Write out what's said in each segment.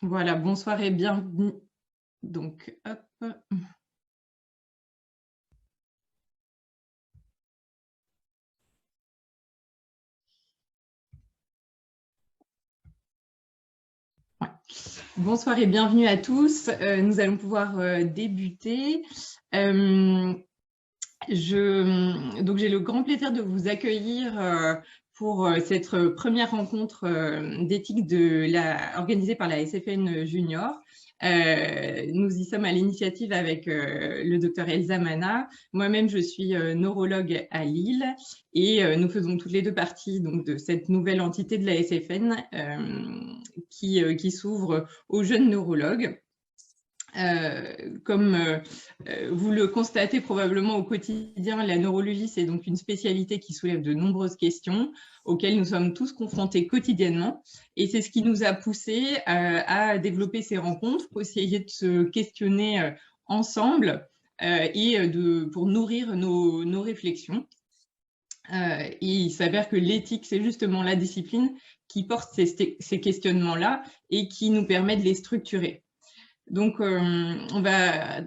Voilà, bonsoir et bienvenue. Donc, hop. Ouais. Bonsoir et bienvenue à tous. Nous allons pouvoir débuter. Donc, j'ai le grand plaisir de vous accueillir pour cette première rencontre d'éthique organisée par la SFN Junior. Nous y sommes à l'initiative avec le docteur Elsa Mana. Moi-même, je suis neurologue à Lille et nous faisons toutes les deux partie donc, de cette nouvelle entité de la SFN qui s'ouvre aux jeunes neurologues. Comme vous le constatez probablement au quotidien, la neurologie, c'est donc une spécialité qui soulève de nombreuses questions auxquelles nous sommes tous confrontés quotidiennement. Et c'est ce qui nous a poussés à développer ces rencontres pour essayer de se questionner ensemble pour nourrir nos réflexions. Et il s'avère que l'éthique, c'est justement la discipline qui porte ces questionnements-là et qui nous permet de les structurer. Donc, on va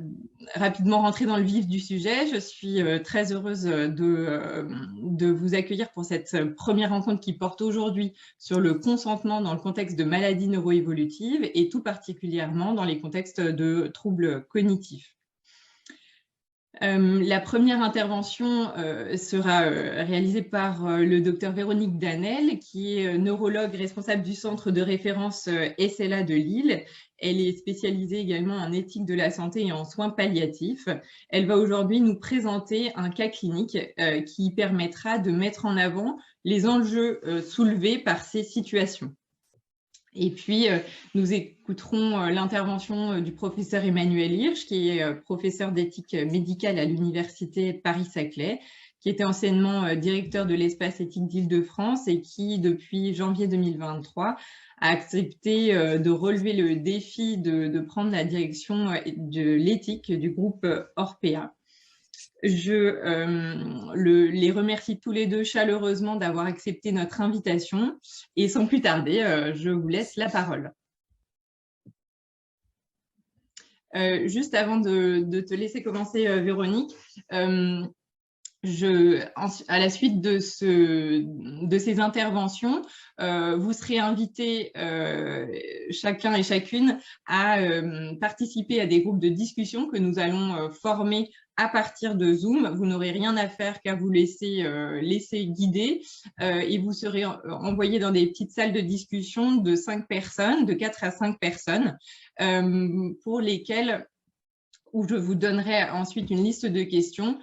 rapidement rentrer dans le vif du sujet. Je suis très heureuse de vous accueillir pour cette première rencontre qui porte aujourd'hui sur le consentement dans le contexte de maladies neuroévolutives et tout particulièrement dans les contextes de troubles cognitifs. La première intervention sera réalisée par le docteur Véronique Danel, qui est neurologue responsable du centre de référence SLA de Lille. Elle est spécialisée également en éthique de la santé et en soins palliatifs. Elle va aujourd'hui nous présenter un cas clinique qui permettra de mettre en avant les enjeux soulevés par ces situations. Et puis, nous écouterons l'intervention du professeur Emmanuel Hirsch, qui est professeur d'éthique médicale à l'université Paris-Saclay, qui était anciennement directeur de l'espace éthique d'Île-de-France et qui, depuis janvier 2023, a accepté de relever le défi de prendre la direction de l'éthique du groupe Orpea. Je les remercie tous les deux chaleureusement d'avoir accepté notre invitation. Et sans plus tarder, je vous laisse la parole. Juste avant de te laisser commencer, Véronique, à la suite de ces interventions, vous serez invités chacun et chacune à participer à des groupes de discussion que nous allons former à partir de Zoom. Vous n'aurez rien à faire qu'à vous laisser guider et vous serez envoyés dans des petites salles de discussion de 5 personnes, de 4 à 5 personnes, pour lesquelles où je vous donnerai ensuite une liste de questions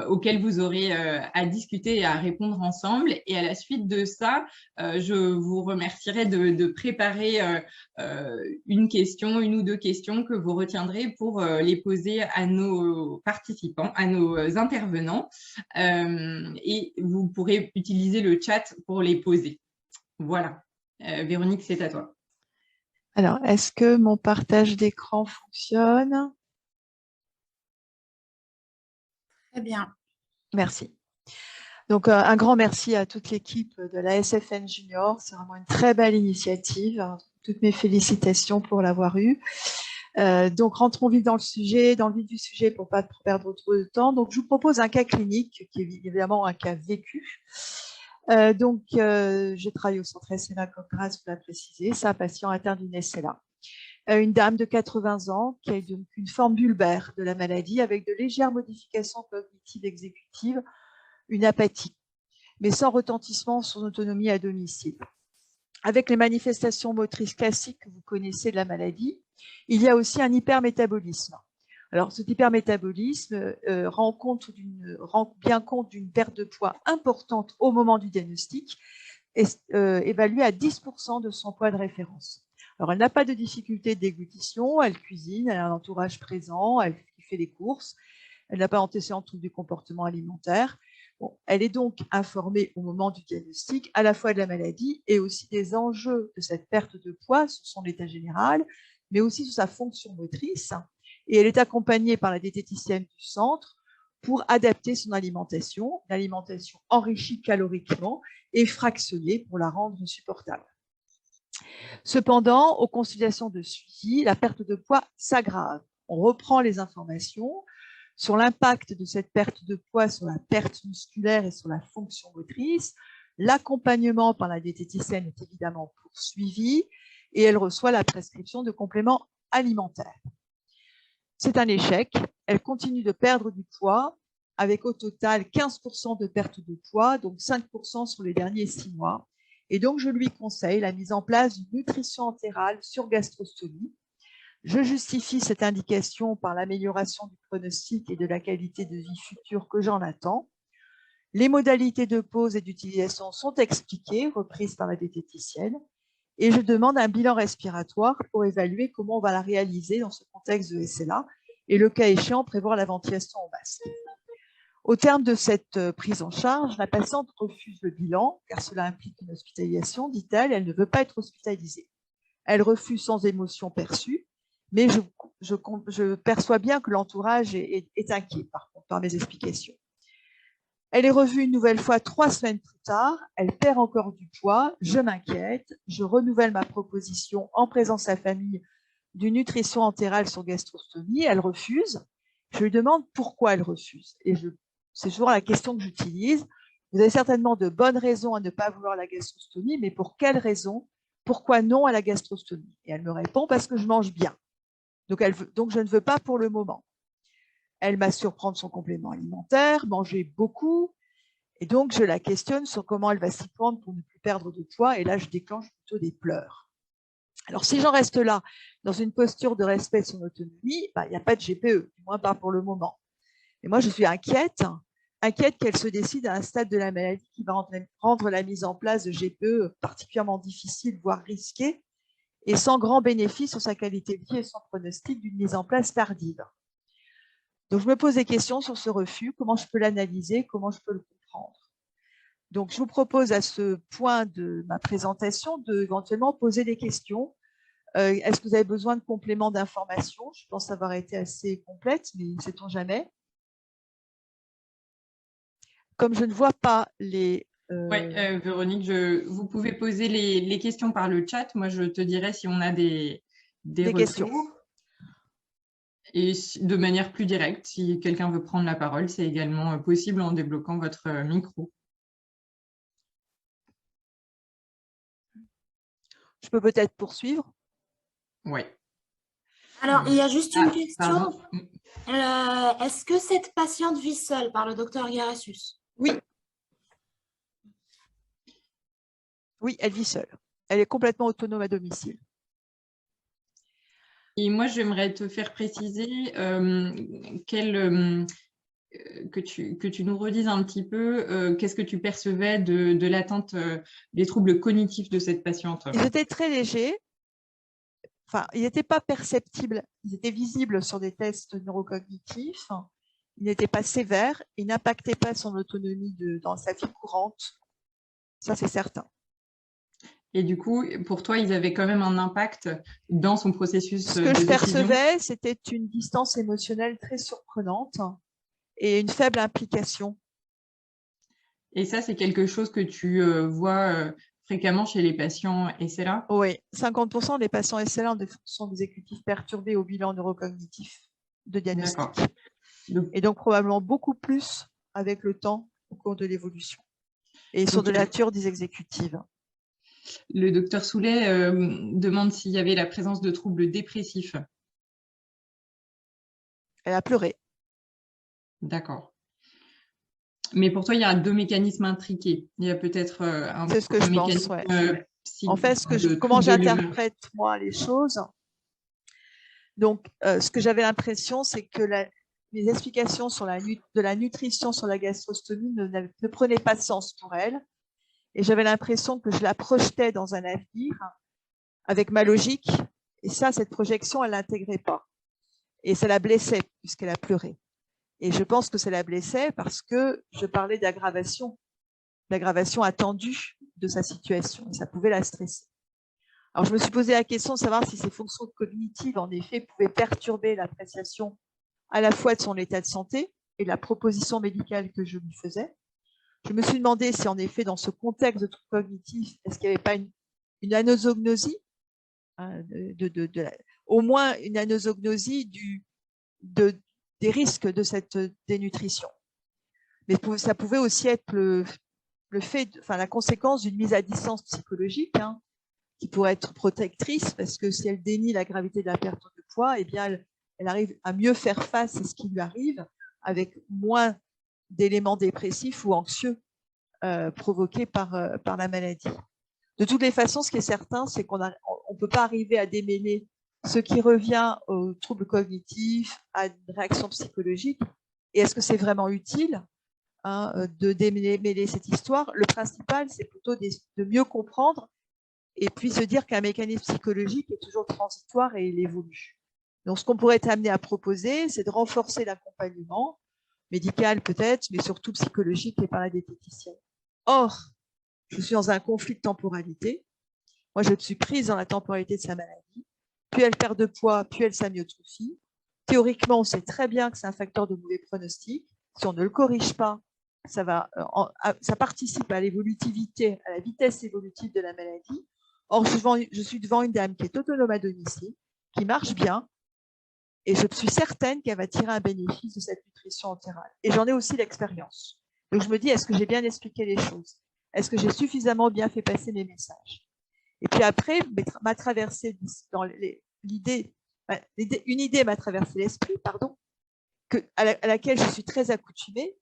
auxquelles vous aurez à discuter et à répondre ensemble. Et à la suite de ça, je vous remercierai de préparer une ou deux questions que vous retiendrez pour les poser à nos participants, à nos intervenants. Et vous pourrez utiliser le chat pour les poser. Voilà. Véronique, c'est à toi. Alors, est-ce que mon partage d'écran fonctionne ? Très bien. Merci. Donc, un grand merci à toute l'équipe de la SFN Junior. C'est vraiment une très belle initiative. Toutes mes félicitations pour l'avoir eue. Donc, rentrons vite dans le vif du sujet pour ne pas perdre trop de temps. Donc, je vous propose un cas clinique qui est évidemment un cas vécu. Je travaille au centre SLA, comme Grace vous l'a précisé. C'est un patient atteint d'une SLA. Une dame de 80 ans qui a donc une forme bulbaire de la maladie avec de légères modifications cognitives exécutives, une apathie, mais sans retentissement sur son autonomie à domicile. Avec les manifestations motrices classiques que vous connaissez de la maladie, il y a aussi un hypermétabolisme. Alors, cet hypermétabolisme rend bien compte d'une perte de poids importante au moment du diagnostic, évaluée à 10% de son poids de référence. Alors, elle n'a pas de difficulté de déglutition, elle cuisine, elle a un entourage présent, elle fait des courses, elle n'a pas d'antécédents de troubles du comportement alimentaire. Bon, elle est donc informée au moment du diagnostic à la fois de la maladie et aussi des enjeux de cette perte de poids sur son état général, mais aussi sur sa fonction motrice. Et elle est accompagnée par la diététicienne du centre pour adapter son alimentation, une alimentation enrichie caloriquement et fractionnée pour la rendre supportable. Cependant, aux consultations de suivi, la perte de poids s'aggrave. On reprend les informations sur l'impact de cette perte de poids sur la perte musculaire et sur la fonction motrice. L'accompagnement par la diététicienne est évidemment poursuivi et elle reçoit la prescription de compléments alimentaires. C'est un échec. Elle continue de perdre du poids avec au total 15% de perte de poids, donc 5% sur les derniers 6 mois. Et donc, je lui conseille la mise en place d'une nutrition entérale sur gastrostomie. Je justifie cette indication par l'amélioration du pronostic et de la qualité de vie future que j'en attends. Les modalités de pause et d'utilisation sont expliquées, reprises par la diététicienne, et je demande un bilan respiratoire pour évaluer comment on va la réaliser dans ce contexte de SLA et le cas échéant prévoir la ventilation au masque. Au terme de cette prise en charge, la patiente refuse le bilan car cela implique une hospitalisation, dit-elle, elle ne veut pas être hospitalisée. Elle refuse sans émotion perçue, mais je perçois bien que l'entourage est inquiet par mes explications. Elle est revue une nouvelle fois 3 semaines plus tard, elle perd encore du poids, je m'inquiète, je renouvelle ma proposition en présence de sa famille d'une nutrition entérale sur gastrostomie, elle refuse. Je lui demande pourquoi elle refuse. Et c'est toujours la question que j'utilise. Vous avez certainement de bonnes raisons à ne pas vouloir la gastrostomie, mais pour quelles raisons? Pourquoi non à la gastrostomie? Et elle me répond parce que je mange bien. Donc je ne veux pas pour le moment. Elle m'assure prendre son complément alimentaire, manger beaucoup. Et donc, je la questionne sur comment elle va s'y prendre pour ne plus perdre de poids. Et là, je déclenche plutôt des pleurs. Alors, si j'en reste là, dans une posture de respect de son autonomie, il n'y a pas de GPE, du moins pas pour le moment. Et moi, je suis inquiète qu'elle se décide à un stade de la maladie qui va rendre la mise en place de GPE particulièrement difficile, voire risquée, et sans grand bénéfice sur sa qualité de vie et son pronostic d'une mise en place tardive. Donc, je me pose des questions sur ce refus, comment je peux l'analyser, comment je peux le comprendre. Donc, je vous propose à ce point de ma présentation d'éventuellement poser des questions. Est-ce que vous avez besoin de compléments d'information? Je pense avoir été assez complète, mais ne sait-on jamais. Comme je ne vois pas les… Oui, Véronique, vous pouvez poser les questions par le chat. Moi, je te dirai si on a des questions. Et de manière plus directe, si quelqu'un veut prendre la parole, c'est également possible en débloquant votre micro. Je peux peut-être poursuivre? Oui. Alors, il y a juste une question. Pardon. Est-ce que cette patiente vit seule par le docteur Garassus? Oui. Oui, elle vit seule. Elle est complètement autonome à domicile. Et moi, j'aimerais te faire préciser que tu nous redises un petit peu qu'est-ce que tu percevais de l'atteinte des troubles cognitifs de cette patiente. Ils étaient très légers. Enfin, ils n'étaient pas perceptibles. Ils étaient visibles sur des tests neurocognitifs. Ils n'étaient pas sévères. Ils n'impactaient pas son autonomie dans sa vie courante. Ça, c'est certain. Et du coup, pour toi, ils avaient quand même un impact dans son processus de décision. Ce que je percevais, c'était une distance émotionnelle très surprenante et une faible implication. Et ça, c'est quelque chose que tu vois fréquemment chez les patients SLA? Oui, 50% des patients SLA ont des fonctions exécutives perturbées au bilan neurocognitif de diagnostic. Et donc, probablement beaucoup plus avec le temps au cours de l'évolution. Et sur de la nature des exécutives. Le docteur Soulet demande s'il y avait la présence de troubles dépressifs. Elle a pleuré. D'accord. Mais pour toi, il y a 2 mécanismes intriqués. Il y a peut-être un c'est ce que je pense, ouais. En fait, comment j'interprète, moi, les choses. Donc, ce que j'avais l'impression, c'est que les explications sur de la nutrition sur la gastrostomie ne prenaient pas de sens pour elle. Et j'avais l'impression que je la projetais dans un avenir avec ma logique. Et ça, cette projection, elle ne l'intégrait pas. Et ça la blessait puisqu'elle a pleuré. Et je pense que ça la blessait parce que je parlais d'aggravation attendue de sa situation. Et ça pouvait la stresser. Alors, je me suis posé la question de savoir si ces fonctions cognitives, en effet, pouvaient perturber l'appréciation à la fois de son état de santé et de la proposition médicale que je lui faisais. Je me suis demandé si, en effet, dans ce contexte de troubles cognitifs, est-ce qu'il n'y avait pas une anosognosie, hein, au moins une anosognosie des risques de cette dénutrition. Mais ça pouvait aussi être la conséquence d'une mise à distance psychologique, hein, qui pourrait être protectrice, parce que si elle dénie la gravité de la perte de poids, eh bien, elle arrive à mieux faire face à ce qui lui arrive avec moins d'éléments dépressifs ou anxieux provoqués par la maladie. De toutes les façons, ce qui est certain, c'est qu'on ne peut pas arriver à démêler ce qui revient aux troubles cognitifs, à une réaction psychologique. Et est-ce que c'est vraiment utile, hein, de démêler cette histoire? Le principal, c'est plutôt de mieux comprendre et puis se dire qu'un mécanisme psychologique est toujours transitoire et il évolue. Donc, ce qu'on pourrait être amené à proposer, c'est de renforcer l'accompagnement médical peut-être, mais surtout psychologique et par la diététicienne. Or, je suis dans un conflit de temporalité. Moi, je suis prise dans la temporalité de sa maladie. Plus elle perd de poids, plus elle s'amyotrophie. Théoriquement, on sait très bien que c'est un facteur de mauvais pronostic. Si on ne le corrige pas, ça participe à l'évolutivité, à la vitesse évolutive de la maladie. Or, je suis devant une dame qui est autonome à domicile, qui marche bien, et je suis certaine qu'elle va tirer un bénéfice de cette nutrition entérale. Et j'en ai aussi l'expérience. Donc, je me dis, est-ce que j'ai bien expliqué les choses? Est-ce que j'ai suffisamment bien fait passer mes messages? Et puis après, m'a traversé dans l'idée, une idée m'a traversé l'esprit, pardon, à laquelle je suis très accoutumée.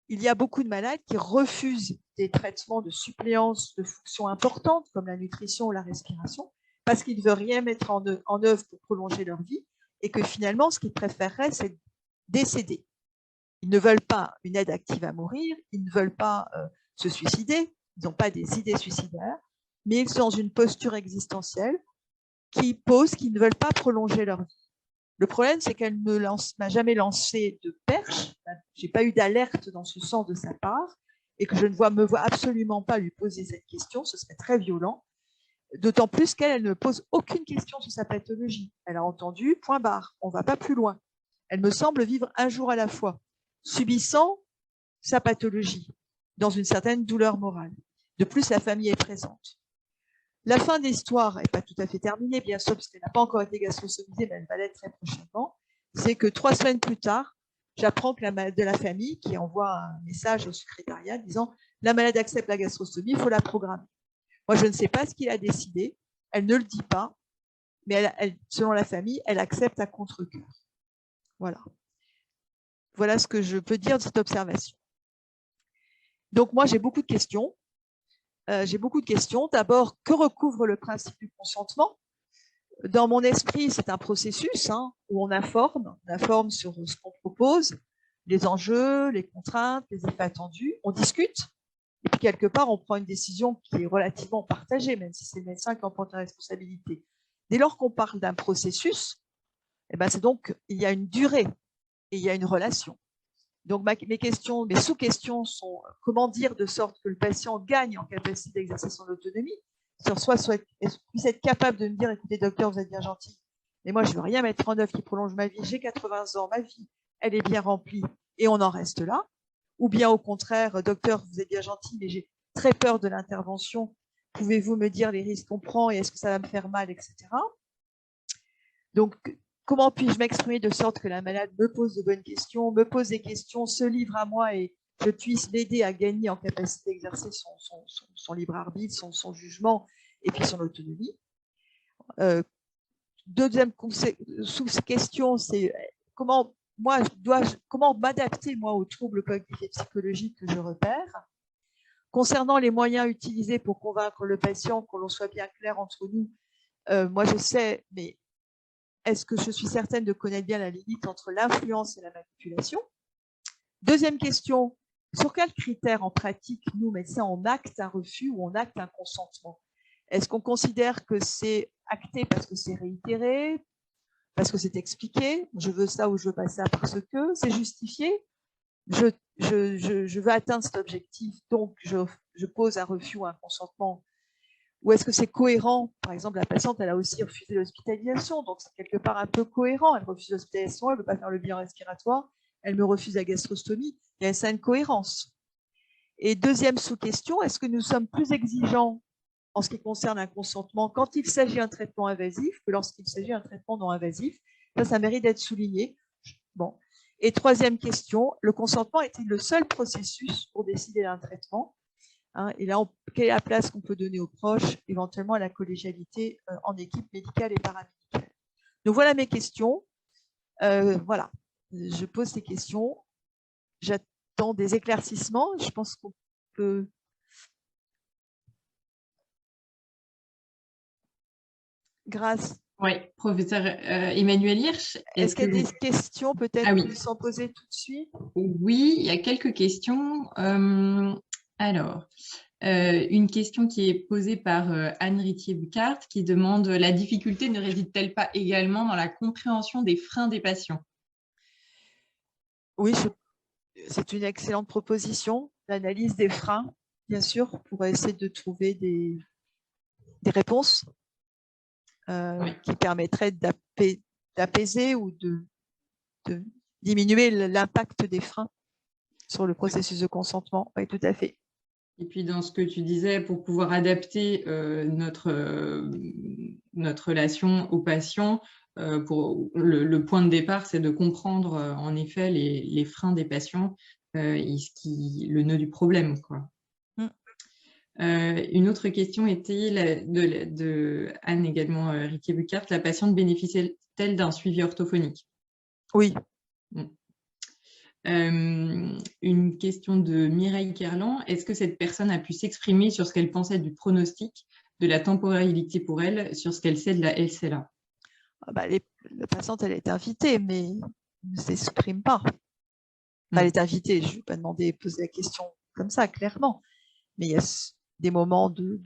Il y a beaucoup de malades qui refusent des traitements de suppléance de fonctions importantes comme la nutrition ou la respiration parce qu'ils ne veulent rien mettre en œuvre pour prolonger leur vie et que finalement, ce qu'ils préféreraient, c'est décéder. Ils ne veulent pas une aide active à mourir, ils ne veulent pas se suicider, ils n'ont pas des idées suicidaires, mais ils sont dans une posture existentielle qui pose qu'ils ne veulent pas prolonger leur vie. Le problème, c'est qu'elle ne m'a jamais lancé de perche, je n'ai pas eu d'alerte dans ce sens de sa part, et que je ne me vois absolument pas lui poser cette question, ce serait très violent, d'autant plus qu'elle ne pose aucune question sur sa pathologie. Elle a entendu, point barre, on ne va pas plus loin. Elle me semble vivre un jour à la fois, subissant sa pathologie, dans une certaine douleur morale. De plus, la famille est présente. La fin de l'histoire n'est pas tout à fait terminée, bien sûr, parce qu'elle n'a pas encore été gastrostomisée, mais elle va l'être très prochainement. C'est que 3 semaines plus tard, j'apprends de la famille qui envoie un message au secrétariat disant « La malade accepte la gastrostomie, il faut la programmer ». Moi, je ne sais pas ce qu'il a décidé, elle ne le dit pas, mais selon la famille, elle accepte à contre-cœur. Voilà. Voilà ce que je peux dire de cette observation. Donc, moi, j'ai beaucoup de questions. D'abord, que recouvre le principe du consentement? Dans mon esprit, c'est un processus où on informe sur ce qu'on propose, les enjeux, les contraintes, les effets attendus. On discute et puis quelque part, on prend une décision qui est relativement partagée, même si c'est le médecin qui en prend la responsabilité. Dès lors qu'on parle d'un processus, c'est donc il y a une durée et il y a une relation. Donc, mes sous-questions sont comment dire de sorte que le patient gagne en capacité d'exercer son autonomie, puisse être capable de me dire, écoutez, docteur, vous êtes bien gentil, mais moi, je ne veux rien mettre en œuvre qui prolonge ma vie, j'ai 80 ans, ma vie, elle est bien remplie, et on en reste là. Ou bien au contraire, docteur, vous êtes bien gentil, mais j'ai très peur de l'intervention, pouvez-vous me dire les risques qu'on prend et est-ce que ça va me faire mal, etc. Donc, comment puis-je m'exprimer de sorte que la malade me pose de bonnes questions, me pose des questions, se livre à moi et je puisse l'aider à gagner en capacité d'exercer son libre arbitre, son jugement et puis son autonomie. Deuxième sous-question, c'est comment m'adapter moi aux troubles cognitifs et psychologiques que je repère. Concernant les moyens utilisés pour convaincre le patient, que l'on soit bien clair entre nous, moi je sais, mais est-ce que je suis certaine de connaître bien la limite entre l'influence et la manipulation? Deuxième question, sur quels critères en pratique, nous, médecins, on acte un refus ou on acte un consentement? Est-ce qu'on considère que c'est acté parce que c'est réitéré, parce que c'est expliqué, je veux ça ou je veux pas ça parce que c'est justifié, je veux atteindre cet objectif, donc je pose un refus ou un consentement? Ou est-ce que c'est cohérent? Par exemple, la patiente, elle a aussi refusé l'hospitalisation, donc c'est quelque part un peu cohérent. Elle refuse l'hospitalisation, elle ne veut pas faire le bilan respiratoire, elle me refuse la gastrostomie. Il y a ça une cohérence. Et deuxième sous-question, est-ce que nous sommes plus exigeants en ce qui concerne un consentement quand il s'agit d'un traitement invasif que lorsqu'il s'agit d'un traitement non invasif. Ça mérite d'être souligné. Bon. Et troisième question, le consentement est-il le seul processus pour décider d'un traitement? Et là, quelle est la place qu'on peut donner aux proches, éventuellement à la collégialité en équipe médicale et paramédicale? Donc voilà mes questions. Voilà, je pose ces questions. J'attends des éclaircissements. Je pense qu'on peut... Grâce. Oui, professeur Emmanuel Hirsch. Est-ce qu'il y a des questions peut-être oui. sans poser tout de suite? Oui, il y a quelques questions. Alors, une question qui est posée par Anne Rittier-Bucart qui demande « La difficulté ne réside-t-elle pas également dans la compréhension des freins des patients ?» Oui, c'est une excellente proposition. L'analyse des freins, bien sûr, pour essayer de trouver des réponses qui permettraient d'apaiser ou de diminuer l'impact des freins sur le processus de consentement. Oui, tout à fait. Et puis, dans ce que tu disais, pour pouvoir adapter notre relation aux patients, pour le point de départ, c'est de comprendre en effet les freins des patients, le nœud du problème, quoi. Une autre question était de Anne également, Rittier-Bucart. La patiente bénéficie-t-elle d'un suivi orthophonique? Oui. Une question de Mireille Kerlan. Est-ce que cette personne a pu s'exprimer sur ce qu'elle pensait du pronostic, de la temporalité pour elle, sur ce qu'elle sait de la LCLA? La patiente, elle est invitée, mais ne s'exprime pas. Elle est invitée, je ne vais pas demander, poser la question comme ça, clairement. Mais il y a des moments de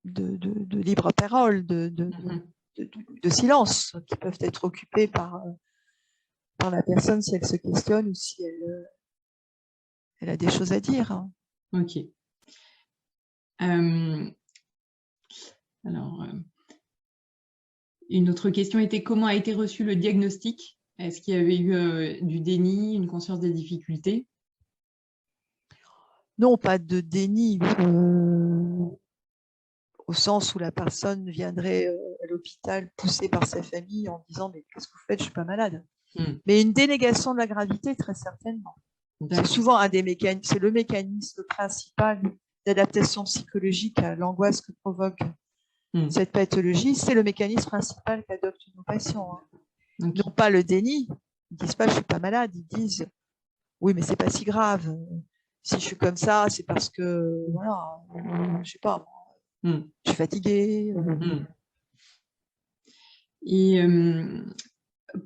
libre parole, de silence, qui peuvent être occupés par la personne si elle se questionne ou si elle a des choses à dire. Ok. Alors, une autre question était comment a été reçu le diagnostic? Est-ce qu'il y avait eu du déni, une conscience des difficultés? Non, pas de déni, au sens où la personne viendrait à l'hôpital poussée par sa famille en disant « mais qu'est-ce que vous faites, je ne suis pas malade ». Mais une dénégation de la gravité, très certainement. C'est souvent c'est le mécanisme principal d'adaptation psychologique à l'angoisse que provoque cette pathologie. C'est le mécanisme principal qu'adoptent nos patients. Ils n'ont pas le déni. Ils ne disent pas « je ne suis pas malade ». Ils disent « oui, mais ce n'est pas si grave. Si je suis comme ça, c'est parce que, voilà, je ne sais pas, je suis fatiguée. » Et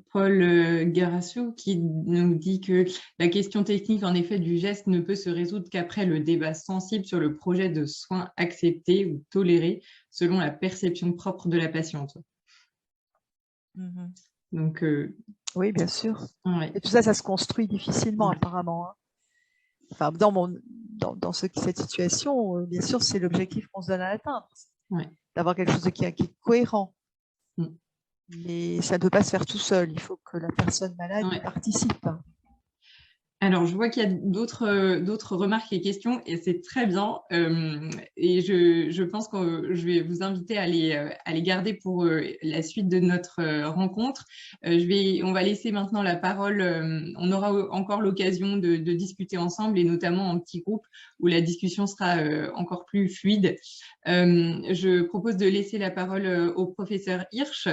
Paul Garasso qui nous dit que la question technique en effet du geste ne peut se résoudre qu'après le débat sensible sur le projet de soins accepté ou toléré selon la perception propre de la patiente. Donc, oui, bien sûr. Ouais. Et tout ça, ça se construit difficilement apparemment. Enfin, dans cette situation, bien sûr, c'est l'objectif qu'on se donne à atteindre, d'avoir quelque chose qui est cohérent. Mais ça ne peut pas se faire tout seul. Il faut que la personne malade y participe. Alors, je vois qu'il y a d'autres remarques et questions et c'est très bien. Et je pense que je vais vous inviter à les garder pour la suite de notre rencontre. On va laisser maintenant la parole. On aura encore l'occasion de discuter ensemble et notamment en petit groupe où la discussion sera encore plus fluide. Je propose de laisser la parole au professeur Hirsch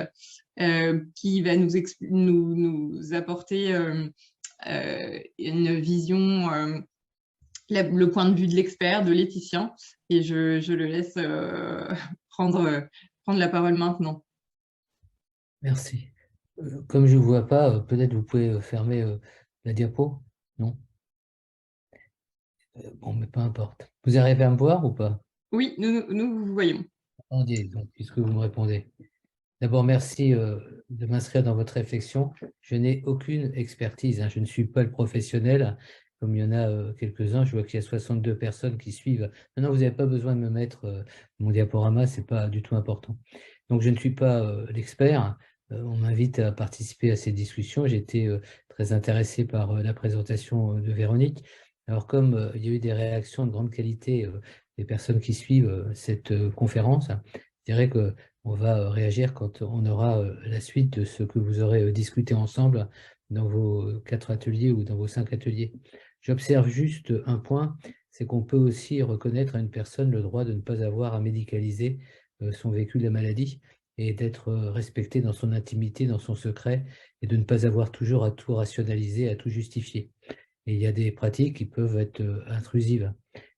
qui va nous apporter une vision, le point de vue de l'expert, de l'éthicien, et je le laisse prendre la parole maintenant. Merci. Comme je ne vois pas, peut-être vous pouvez fermer la diapo, non? Bon, mais peu importe. Vous arrivez à me voir ou pas? Oui, nous vous voyons. Attendez, donc, puisque vous me répondez. D'abord, merci de m'inscrire dans votre réflexion. Je n'ai aucune expertise, hein. Je ne suis pas le professionnel, comme il y en a quelques-uns. Je vois qu'il y a 62 personnes qui suivent. Non, vous n'avez pas besoin de me mettre mon diaporama, ce n'est pas du tout important. Donc, je ne suis pas l'expert. On m'invite à participer à ces discussions. J'ai été très intéressé par la présentation de Véronique. Alors, comme il y a eu des réactions de grande qualité les personnes qui suivent cette conférence. Je dirais qu'on va réagir quand on aura la suite de ce que vous aurez discuté ensemble dans vos 4 ateliers ou dans vos 5 ateliers. J'observe juste un point, c'est qu'on peut aussi reconnaître à une personne le droit de ne pas avoir à médicaliser son vécu de la maladie et d'être respecté dans son intimité, dans son secret, et de ne pas avoir toujours à tout rationaliser, à tout justifier. Et il y a des pratiques qui peuvent être intrusives.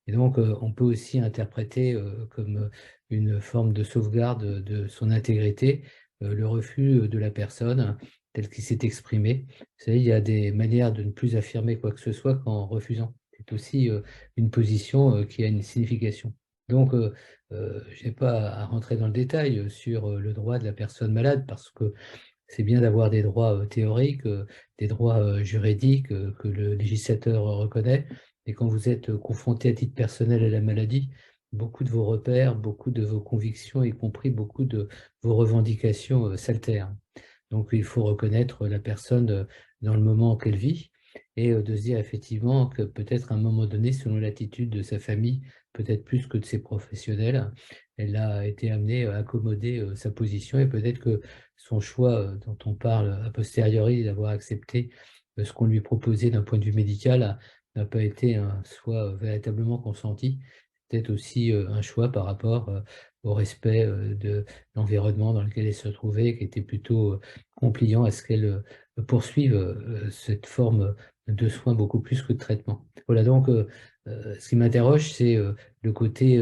Et donc, on peut aussi interpréter comme une forme de sauvegarde de son intégrité le refus de la personne tel qu'il s'est exprimé. Vous savez, il y a des manières de ne plus affirmer quoi que ce soit qu'en refusant. C'est aussi une position qui a une signification. Donc, je n'ai pas à rentrer dans le détail sur le droit de la personne malade parce que c'est bien d'avoir des droits théoriques, des droits juridiques que le législateur reconnaît. Et quand vous êtes confronté à titre personnel à la maladie, beaucoup de vos repères, beaucoup de vos convictions, y compris beaucoup de vos revendications s'altèrent. Donc, il faut reconnaître la personne dans le moment qu'elle vit et de se dire effectivement que peut-être à un moment donné, selon l'attitude de sa famille, peut-être plus que de ses professionnels, elle a été amenée à accommoder sa position et peut-être que son choix dont on parle a posteriori d'avoir accepté ce qu'on lui proposait d'un point de vue médical n'a pas été un choix véritablement consenti. Peut-être aussi un choix par rapport au respect de l'environnement dans lequel elle se trouvait, qui était plutôt compliant à ce qu'elle poursuive cette forme de soins beaucoup plus que de traitement. Voilà, donc ce qui m'interroge, c'est le côté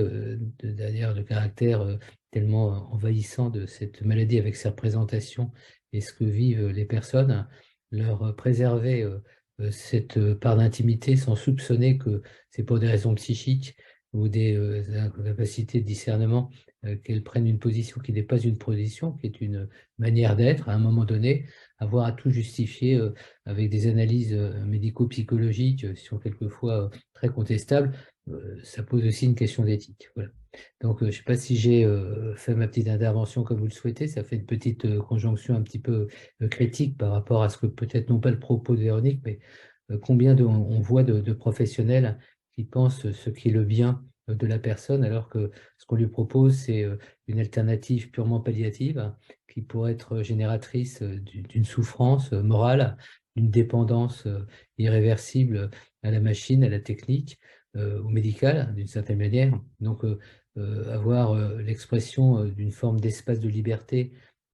d'ailleurs de caractère tellement envahissant de cette maladie avec sa représentation et ce que vivent les personnes, leur préserver cette part d'intimité sans soupçonner que c'est pour des raisons psychiques ou des incapacités de discernement qu'elles prennent une position qui n'est pas une position, qui est une manière d'être à un moment donné, avoir à tout justifier avec des analyses médico-psychologiques qui sont quelquefois très contestables, ça pose aussi une question d'éthique. Voilà. Donc, je ne sais pas si j'ai fait ma petite intervention comme vous le souhaitez, ça fait une petite conjonction un petit peu critique par rapport à ce que peut-être non pas le propos de Véronique, mais combien on voit de professionnels qui pensent ce qui est le bien de la personne, alors que ce qu'on lui propose, c'est une alternative purement palliative qui pourrait être génératrice d'une souffrance morale, d'une dépendance irréversible à la machine, à la technique, au médical, d'une certaine manière. Donc, avoir l'expression d'une forme d'espace de liberté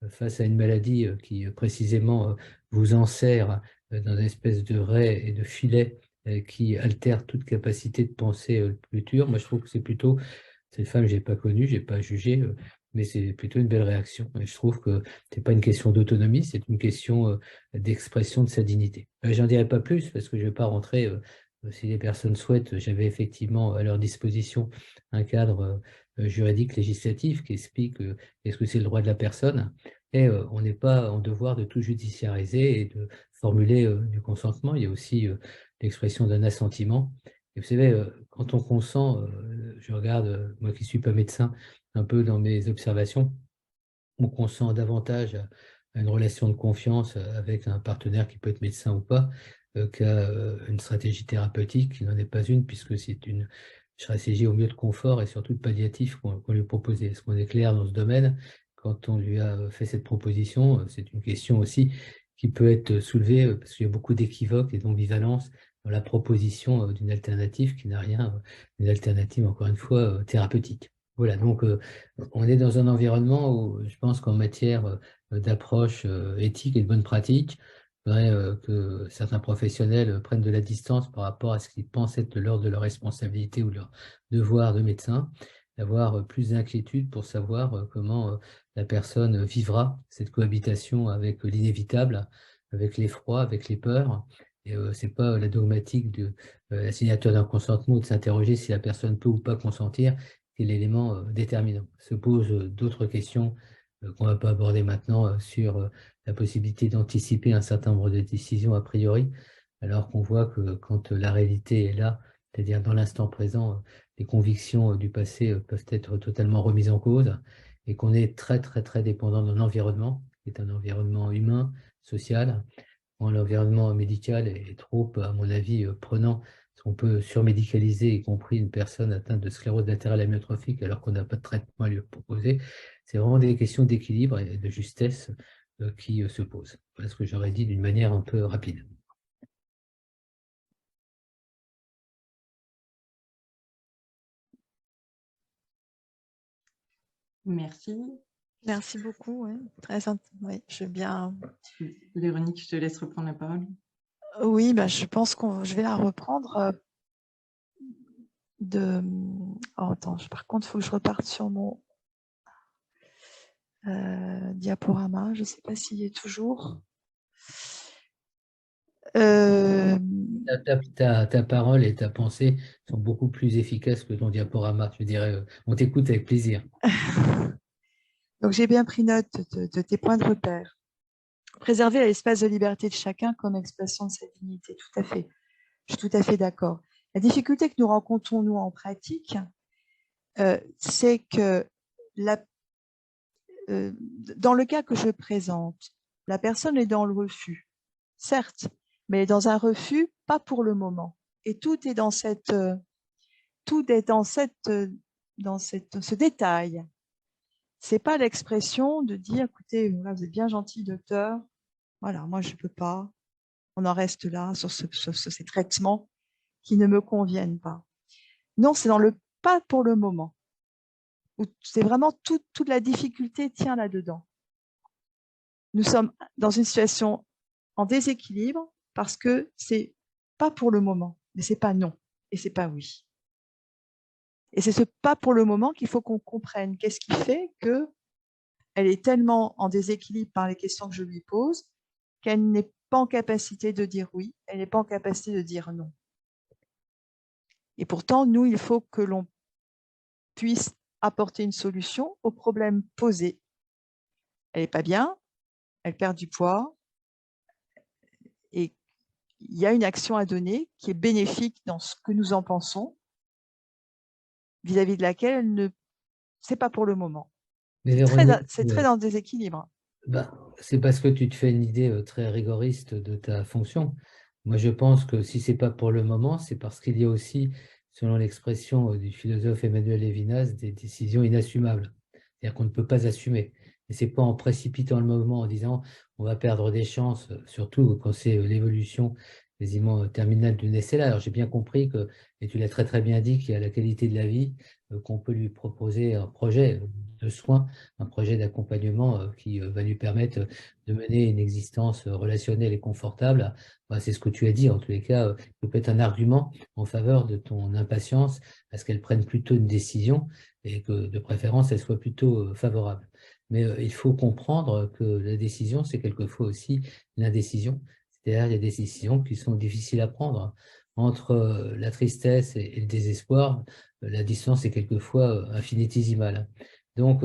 face à une maladie qui précisément vous enserre dans une espèce de raie et de filet qui altère toute capacité de penser future. Moi, je trouve que c'est plutôt, cette femme, je n'ai pas connue, je n'ai pas jugé, mais c'est plutôt une belle réaction. Et je trouve que ce n'est pas une question d'autonomie, c'est une question d'expression de sa dignité. J'en dirai pas plus parce que je ne vais pas rentrer, si les personnes souhaitent, j'avais effectivement à leur disposition un cadre juridique législatif qui explique est-ce que c'est le droit de la personne. Et on n'est pas en devoir de tout judiciariser et de formuler du consentement. Il y a aussi l'expression d'un assentiment. Et vous savez, quand on consent, je regarde, moi qui ne suis pas médecin, un peu dans mes observations, on consent davantage à une relation de confiance avec un partenaire qui peut être médecin ou pas, qu'à une stratégie thérapeutique qui n'en est pas une, puisque c'est une stratégie au mieux de confort et surtout de palliatif qu'on lui proposait. Est-ce qu'on est clair dans ce domaine? Quand on lui a fait cette proposition, c'est une question aussi qui peut être soulevée, parce qu'il y a beaucoup d'équivoques et d'ambivalence dans la proposition d'une alternative qui n'a rien, une alternative, encore une fois, thérapeutique. Voilà, donc on est dans un environnement où je pense qu'en matière d'approche éthique et de bonne pratique, il faudrait que certains professionnels prennent de la distance par rapport à ce qu'ils pensent être de l'ordre de leur responsabilité ou de leur devoir de médecin, d'avoir plus d'inquiétude pour savoir comment la personne vivra cette cohabitation avec l'inévitable, avec l'effroi, avec les peurs. Et ce n'est pas la dogmatique de la signature d'un consentement ou de s'interroger si la personne peut ou pas consentir qui est l'élément déterminant. Se posent d'autres questions qu'on ne va pas aborder maintenant sur la possibilité d'anticiper un certain nombre de décisions a priori, alors qu'on voit que quand la réalité est là, c'est-à-dire dans l'instant présent, les convictions du passé peuvent être totalement remises en cause et qu'on est très, très, très dépendant d'un environnement, qui est un environnement humain, social, quand l'environnement médical est trop, à mon avis, prenant On peut surmédicaliser, y compris une personne atteinte de sclérose latérale amyotrophique, alors qu'on n'a pas de traitement à lui proposer. C'est vraiment des questions d'équilibre et de justesse qui se posent. Voilà ce que j'aurais dit d'une manière un peu rapide. Merci. Merci beaucoup. Oui, oui, je veux bien. Véronique, je te laisse reprendre la parole. Oui, bah, je pense que je vais la reprendre. Oh, attends, par contre, il faut que je reparte sur mon diaporama. Je ne sais pas s'il y est toujours. Ta parole et ta pensée sont beaucoup plus efficaces que ton diaporama. Je dirais, on t'écoute avec plaisir. Donc, j'ai bien pris note de tes points de repère. Préserver l'espace de liberté de chacun comme expression de sa dignité. Tout à fait. Je suis tout à fait d'accord. La difficulté que nous rencontrons, nous, en pratique, c'est que dans le cas que je présente, la personne est dans le refus, certes, mais dans un refus, pas pour le moment. Et tout est dans ce détail. C'est pas l'expression de dire, écoutez, vous êtes bien gentil, docteur. Voilà, moi je peux pas. On en reste là sur ces traitements qui ne me conviennent pas. Non, c'est dans le pas pour le moment. C'est vraiment toute la difficulté tient là-dedans. Nous sommes dans une situation en déséquilibre parce que c'est pas pour le moment, mais c'est pas non et c'est pas oui. Et c'est ce pas pour le moment qu'il faut qu'on comprenne. Qu'est-ce qui fait que elle est tellement en déséquilibre par les questions que je lui pose qu'elle n'est pas en capacité de dire oui, elle n'est pas en capacité de dire non. Et pourtant, nous, il faut que l'on puisse apporter une solution au problème posé. Elle n'est pas bien, elle perd du poids, et il y a une action à donner qui est bénéfique dans ce que nous en pensons, vis-à-vis de laquelle elle ne, c'est pas pour le moment. C'est très dans le déséquilibre. C'est parce que tu te fais une idée très rigoriste de ta fonction. Moi, je pense que si ce n'est pas pour le moment, c'est parce qu'il y a aussi, selon l'expression du philosophe Emmanuel Levinas, des décisions inassumables. C'est-à-dire qu'on ne peut pas assumer. Et ce n'est pas en précipitant le mouvement, en disant on va perdre des chances, surtout quand c'est l'évolution quasiment terminale d'une essai là. Alors, j'ai bien compris que, et tu l'as très très bien dit, qu'il y a la qualité de la vie, qu'on peut lui proposer un projet de soins, un projet d'accompagnement qui va lui permettre de mener une existence relationnelle et confortable. C'est ce que tu as dit, en tous les cas, ça peut être un argument en faveur de ton impatience à ce qu'elle prenne plutôt une décision et que de préférence, elle soit plutôt favorable. Mais il faut comprendre que la décision, c'est quelquefois aussi l'indécision. C'est-à-dire des décisions qui sont difficiles à prendre. Entre la tristesse et le désespoir, la distance est quelquefois infinitésimale. Donc,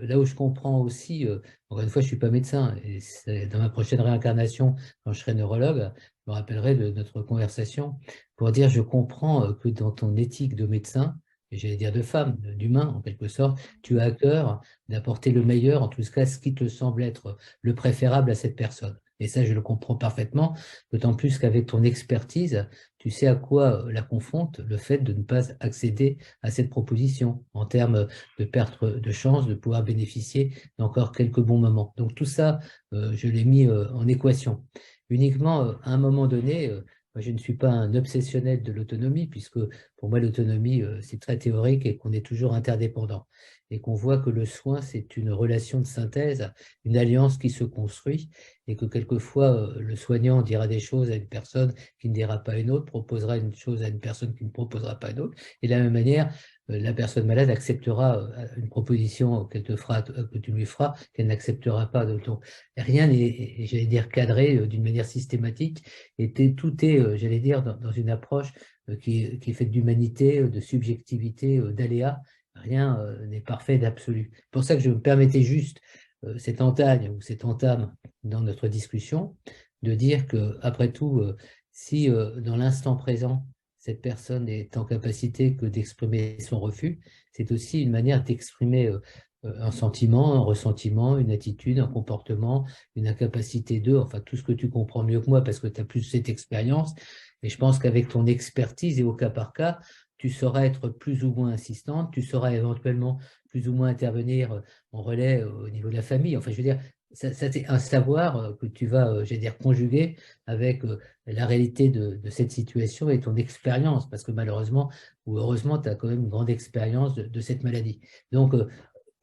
là où je comprends aussi, encore une fois, je ne suis pas médecin, et dans ma prochaine réincarnation, quand je serai neurologue, je me rappellerai de notre conversation pour dire, je comprends que dans ton éthique de médecin, et j'allais dire de femme, d'humain en quelque sorte, tu as à cœur d'apporter le meilleur, en tout cas ce qui te semble être le préférable à cette personne. Et ça, je le comprends parfaitement, d'autant plus qu'avec ton expertise, tu sais à quoi la confronte le fait de ne pas accéder à cette proposition en termes de perte de chance, de pouvoir bénéficier d'encore quelques bons moments. Donc tout ça, je l'ai mis en équation. Uniquement, à un moment donné, moi, je ne suis pas un obsessionnel de l'autonomie, puisque pour moi, l'autonomie, c'est très théorique et qu'on est toujours interdépendant. Et qu'on voit que le soin, c'est une relation de synthèse, une alliance qui se construit, et que quelquefois, le soignant dira des choses à une personne qui ne dira pas une autre, proposera une chose à une personne qui ne proposera pas une autre. Et de la même manière, la personne malade acceptera une proposition qu'elle te fera, que tu lui feras, qu'elle n'acceptera pas. Donc, rien n'est, j'allais dire, cadré d'une manière systématique. Et tout est, j'allais dire, dans une approche qui est faite d'humanité, de subjectivité, d'aléa. Rien n'est parfait d'absolu. C'est pour ça que je me permettais juste cette entagne ou cette entame dans notre discussion, de dire que, après tout, si dans l'instant présent, cette personne est en capacité que d'exprimer son refus, c'est aussi une manière d'exprimer un sentiment, un ressentiment, une attitude, un comportement, une incapacité de, enfin tout ce que tu comprends mieux que moi parce que tu as plus cette expérience. Et je pense qu'avec ton expertise et au cas par cas, tu sauras être plus ou moins insistante, tu sauras éventuellement plus ou moins intervenir en relais au niveau de la famille. Enfin, je veux dire, ça c'est un savoir que tu vas, j'allais dire, conjuguer avec la réalité de cette situation et ton expérience, parce que malheureusement ou heureusement, tu as quand même une grande expérience de cette maladie. Donc,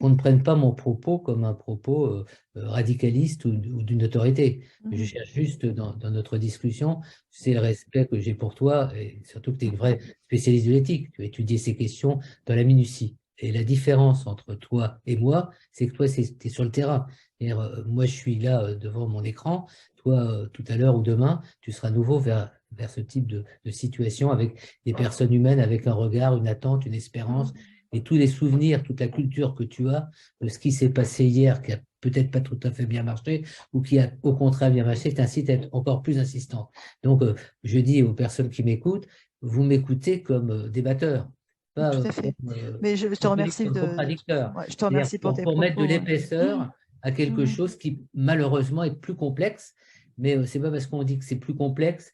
qu'on ne prenne pas mon propos comme un propos radicaliste ou d'une autorité. Je cherche juste dans notre discussion, c'est le respect que j'ai pour toi, et surtout que tu es une vraie spécialiste de l'éthique. Tu as étudié ces questions dans la minutie. Et la différence entre toi et moi, c'est que toi, tu es sur le terrain. Moi, je suis là devant mon écran. Toi, tout à l'heure ou demain, tu seras nouveau vers ce type de situation avec des personnes humaines, avec un regard, une attente, une espérance, et tous les souvenirs, toute la culture que tu as de ce qui s'est passé hier, qui a peut-être pas tout à fait bien marché, ou qui a au contraire bien marché, t'incite à être encore plus insistant. Donc, je dis aux personnes qui m'écoutent, vous m'écoutez comme débatteur, pas Tout à fait. Mais je te remercie comme contradicteur. je te remercie pour tes propos. Pour mettre de l'épaisseur à quelque chose qui, malheureusement, est plus complexe, mais ce n'est pas parce qu'on dit que c'est plus complexe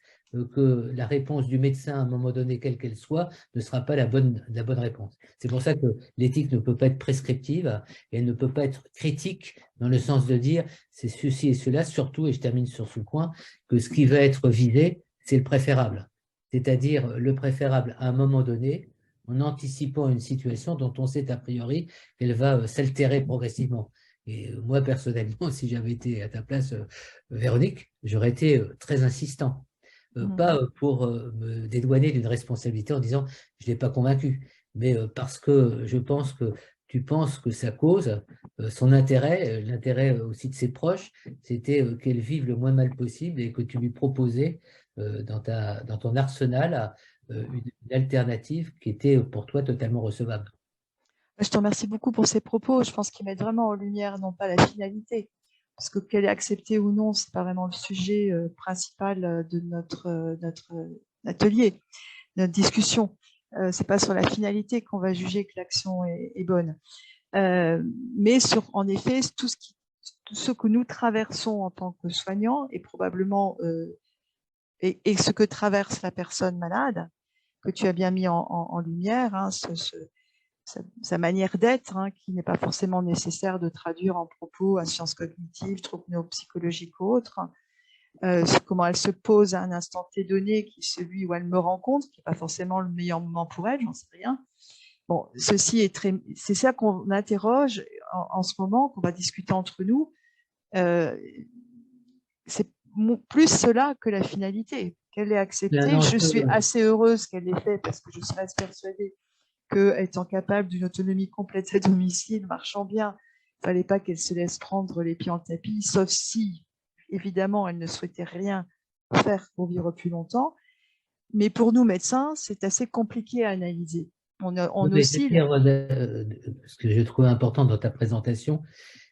que la réponse du médecin, à un moment donné, quelle qu'elle soit, ne sera pas la bonne réponse. C'est pour ça que l'éthique ne peut pas être prescriptive et elle ne peut pas être critique dans le sens de dire c'est ceci et cela, surtout, et je termine sur ce point, que ce qui va être visé, c'est le préférable. C'est-à-dire le préférable à un moment donné, en anticipant une situation dont on sait a priori qu'elle va s'altérer progressivement. Et moi, personnellement, si j'avais été à ta place, Véronique, j'aurais été très insistant. Pas pour me dédouaner d'une responsabilité en disant « je ne l'ai pas convaincu », mais parce que je pense que tu penses que sa cause, son intérêt, l'intérêt aussi de ses proches, c'était qu'elle vive le moins mal possible et que tu lui proposais dans ton arsenal une alternative qui était pour toi totalement recevable. Je te remercie beaucoup pour ces propos. Je pense qu'ils mettent vraiment en lumière non pas la finalité, parce que qu'elle est acceptée ou non, ce n'est pas vraiment le sujet principal de notre atelier, notre discussion. Ce n'est pas sur la finalité qu'on va juger que l'action est bonne. Mais sur, en effet, tout ce que nous traversons en tant que soignants et probablement et ce que traverse la personne malade, que tu as bien mis en lumière, hein, sa manière d'être, hein, qui n'est pas forcément nécessaire de traduire en propos à sciences cognitives, psychologiques ou autres, comment elle se pose à un instant T donné, qui est celui où elle me rencontre, qui n'est pas forcément le meilleur moment pour elle, j'en sais rien. Bon, c'est ça qu'on interroge en ce moment, qu'on va discuter entre nous. C'est plus cela que la finalité, qu'elle est acceptée. Je suis assez heureuse qu'elle l'ait fait parce que je serais persuadée qu'étant capable d'une autonomie complète à domicile, marchant bien, il ne fallait pas qu'elle se laisse prendre les pieds en tapis, sauf si, évidemment, elle ne souhaitait rien faire pour vivre plus longtemps. Mais pour nous, médecins, c'est assez compliqué à analyser. On oscille. Ce que je trouve important dans ta présentation,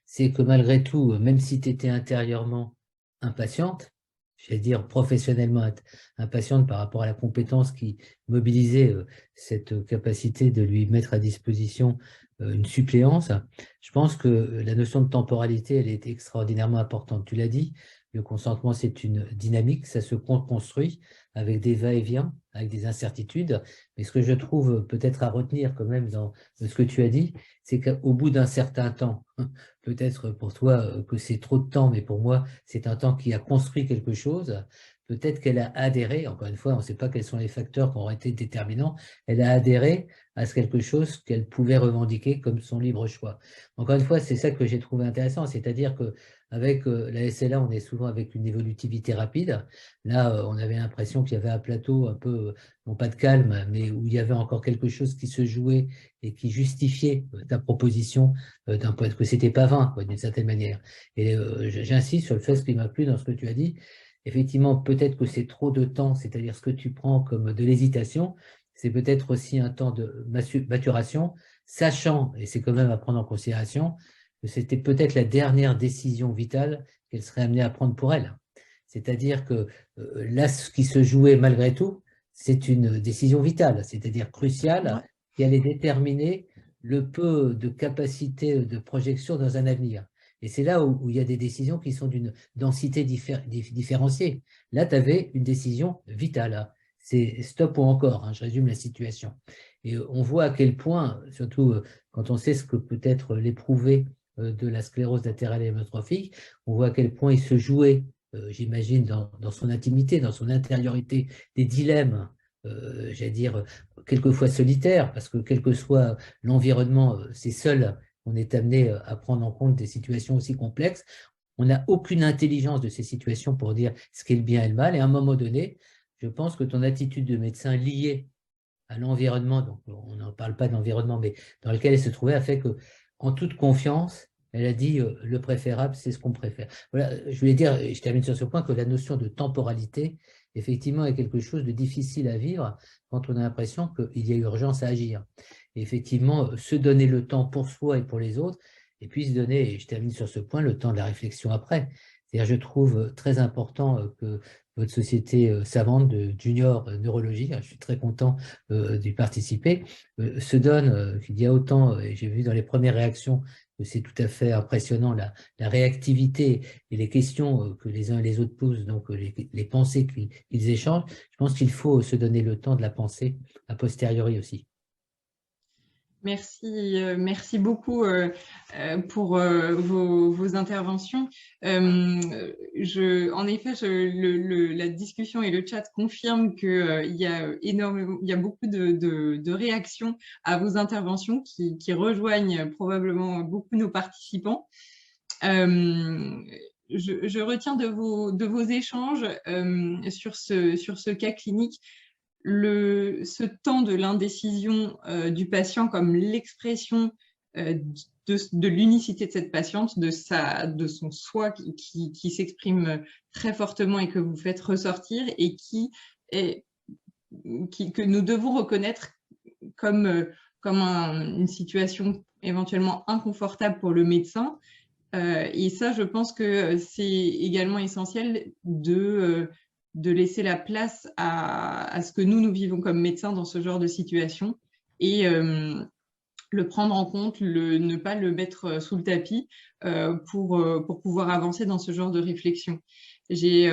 c'est que malgré tout, même si tu étais intérieurement impatiente, j'allais dire professionnellement impatiente par rapport à la compétence qui mobilisait cette capacité de lui mettre à disposition une suppléance, je pense que la notion de temporalité, elle est extraordinairement importante. Tu l'as dit, le consentement, c'est une dynamique, ça se construit avec des va-et-vient, avec des incertitudes. Mais ce que je trouve peut-être à retenir quand même dans ce que tu as dit, c'est qu'au bout d'un certain temps, peut-être pour toi que c'est trop de temps, mais pour moi, c'est un temps qui a construit quelque chose. Peut-être qu'elle a adhéré, encore une fois, on ne sait pas quels sont les facteurs qui auraient été déterminants, elle a adhéré à quelque chose qu'elle pouvait revendiquer comme son libre choix. Encore une fois, c'est ça que j'ai trouvé intéressant, c'est-à-dire qu'avec la SLA, on est souvent avec une évolutivité rapide. Là, on avait l'impression qu'il y avait un plateau un peu, non pas de calme, mais où il y avait encore quelque chose qui se jouait et qui justifiait ta proposition d'un point de vue que c'était pas vain, d'une certaine manière. Et j'insiste sur le fait, ce qui m'a plu dans ce que tu as dit, effectivement, peut-être que c'est trop de temps, c'est-à-dire ce que tu prends comme de l'hésitation, c'est peut-être aussi un temps de maturation, sachant, et c'est quand même à prendre en considération, que c'était peut-être la dernière décision vitale qu'elle serait amenée à prendre pour elle. C'est-à-dire que là, ce qui se jouait malgré tout, c'est une décision vitale, c'est-à-dire cruciale, qui allait déterminer le peu de capacité de projection dans un avenir. Et c'est là où il y a des décisions qui sont d'une densité différenciée. Là, tu avais une décision vitale. C'est stop ou encore, hein, je résume la situation. Et on voit à quel point, surtout quand on sait ce que peut être l'éprouvé de la sclérose latérale amyotrophique, on voit à quel point il se jouait, j'imagine, dans son intimité, dans son intériorité, des dilemmes, j'allais dire, quelquefois solitaires, parce que quel que soit l'environnement, c'est seul qu'on est amené à prendre en compte des situations aussi complexes. On n'a aucune intelligence de ces situations pour dire ce qu'est le bien et le mal. Et à un moment donné, je pense que ton attitude de médecin liée à l'environnement, donc on n'en parle pas d'environnement, mais dans lequel elle se trouvait, a fait qu'en toute confiance, elle a dit le préférable, c'est ce qu'on préfère. Voilà, je voulais dire, et je termine sur ce point, que la notion de temporalité, effectivement, est quelque chose de difficile à vivre quand on a l'impression qu'il y a urgence à agir. Et effectivement, se donner le temps pour soi et pour les autres, et puis se donner, et je termine sur ce point, le temps de la réflexion après. C'est-à-dire, je trouve très important que votre société savante de junior neurologie, je suis très content d'y participer, se donne, qu'il y a autant, et j'ai vu dans les premières réactions que c'est tout à fait impressionnant, la réactivité et les questions que les uns et les autres posent, donc les pensées qu'ils échangent. Je pense qu'il faut se donner le temps de la pensée a posteriori aussi. Merci beaucoup pour vos interventions. En effet, la discussion et le chat confirment qu'il y a beaucoup de réactions à vos interventions qui rejoignent probablement beaucoup nos participants. Je retiens de vos échanges sur ce cas clinique ce temps de l'indécision du patient comme l'expression de l'unicité de cette patiente, de son soi qui s'exprime très fortement et que vous faites ressortir et que nous devons reconnaître comme une situation éventuellement inconfortable pour le médecin. Et ça, je pense que c'est également essentiel de laisser la place à ce que nous vivons comme médecins dans ce genre de situation et le prendre en compte, ne pas le mettre sous le tapis pour pouvoir avancer dans ce genre de réflexion. J'ai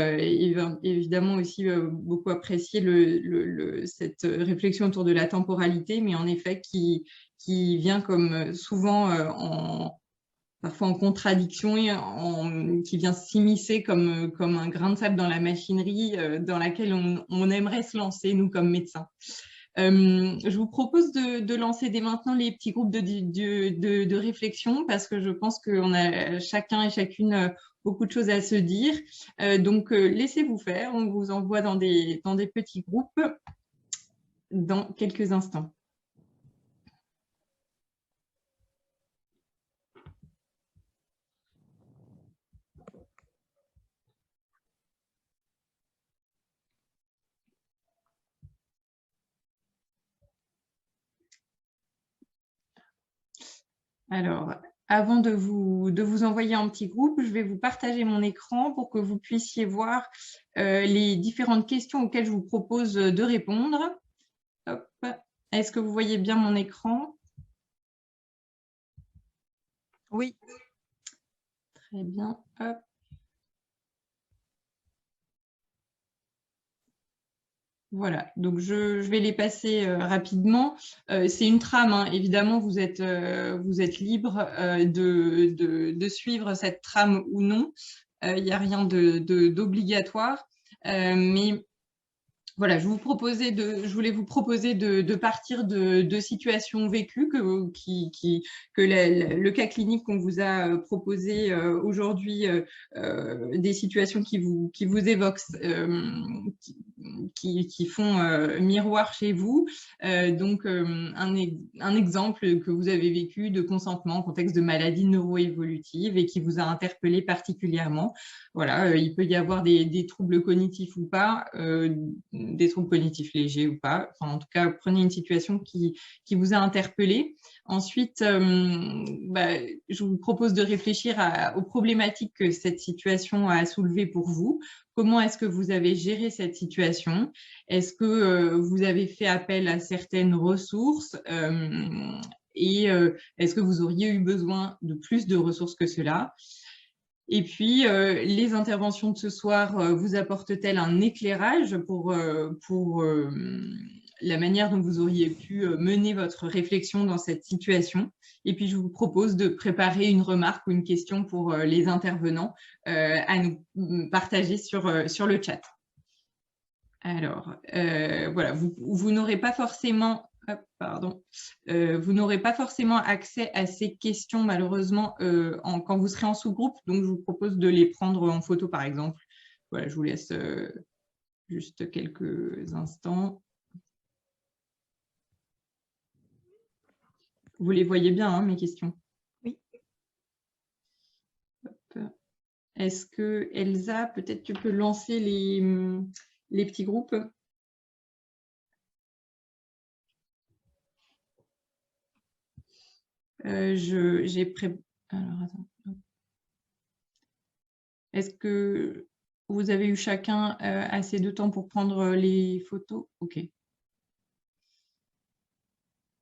évidemment aussi beaucoup apprécié cette réflexion autour de la temporalité, mais en effet qui vient comme souvent parfois en contradiction et qui vient s'immiscer comme un grain de sable dans la machinerie dans laquelle on aimerait se lancer, nous, comme médecins. Je vous propose de lancer dès maintenant les petits groupes de réflexion parce que je pense qu'on a chacun et chacune beaucoup de choses à se dire. Donc, laissez-vous faire. On vous envoie dans des petits groupes dans quelques instants. Alors, avant de vous envoyer un petit groupe, je vais vous partager mon écran pour que vous puissiez voir les différentes questions auxquelles je vous propose de répondre. Est-ce que vous voyez bien mon écran? Oui. Très bien. Hop. Voilà, donc je vais les passer rapidement. C'est une trame, hein. Évidemment, vous êtes libre de suivre cette trame ou non. Il n'y a rien d'obligatoire. Mais voilà, je voulais vous proposer de partir de situations vécues que le cas clinique qu'on vous a proposé aujourd'hui, des situations qui vous évoquent, qui font miroir chez vous. Donc, un exemple que vous avez vécu de consentement en contexte de maladie neuroévolutive et qui vous a interpellé particulièrement. Voilà, il peut y avoir des troubles cognitifs ou pas, des troubles cognitifs légers ou pas. Enfin, en tout cas, prenez une situation qui vous a interpellé. Ensuite, je vous propose de réfléchir aux problématiques que cette situation a soulevées pour vous. Comment est-ce que vous avez géré cette situation? Est-ce que vous avez fait appel à certaines ressources? et est-ce que vous auriez eu besoin de plus de ressources que cela? Et puis, les interventions de ce soir vous apportent-elles un éclairage pour la manière dont vous auriez pu mener votre réflexion dans cette situation? Et puis, je vous propose de préparer une remarque ou une question pour les intervenants à nous partager sur le chat. Alors, voilà, vous n'aurez pas forcément... vous n'aurez pas forcément accès à ces questions, malheureusement, quand vous serez en sous-groupe. Donc, je vous propose de les prendre en photo, par exemple. Voilà, je vous laisse juste quelques instants. Vous les voyez bien, hein, mes questions? Oui. Est-ce que, Elsa, peut-être tu peux lancer les petits groupes? J'ai pré... Alors, attends. Est-ce que vous avez eu chacun assez de temps pour prendre les photos? OK.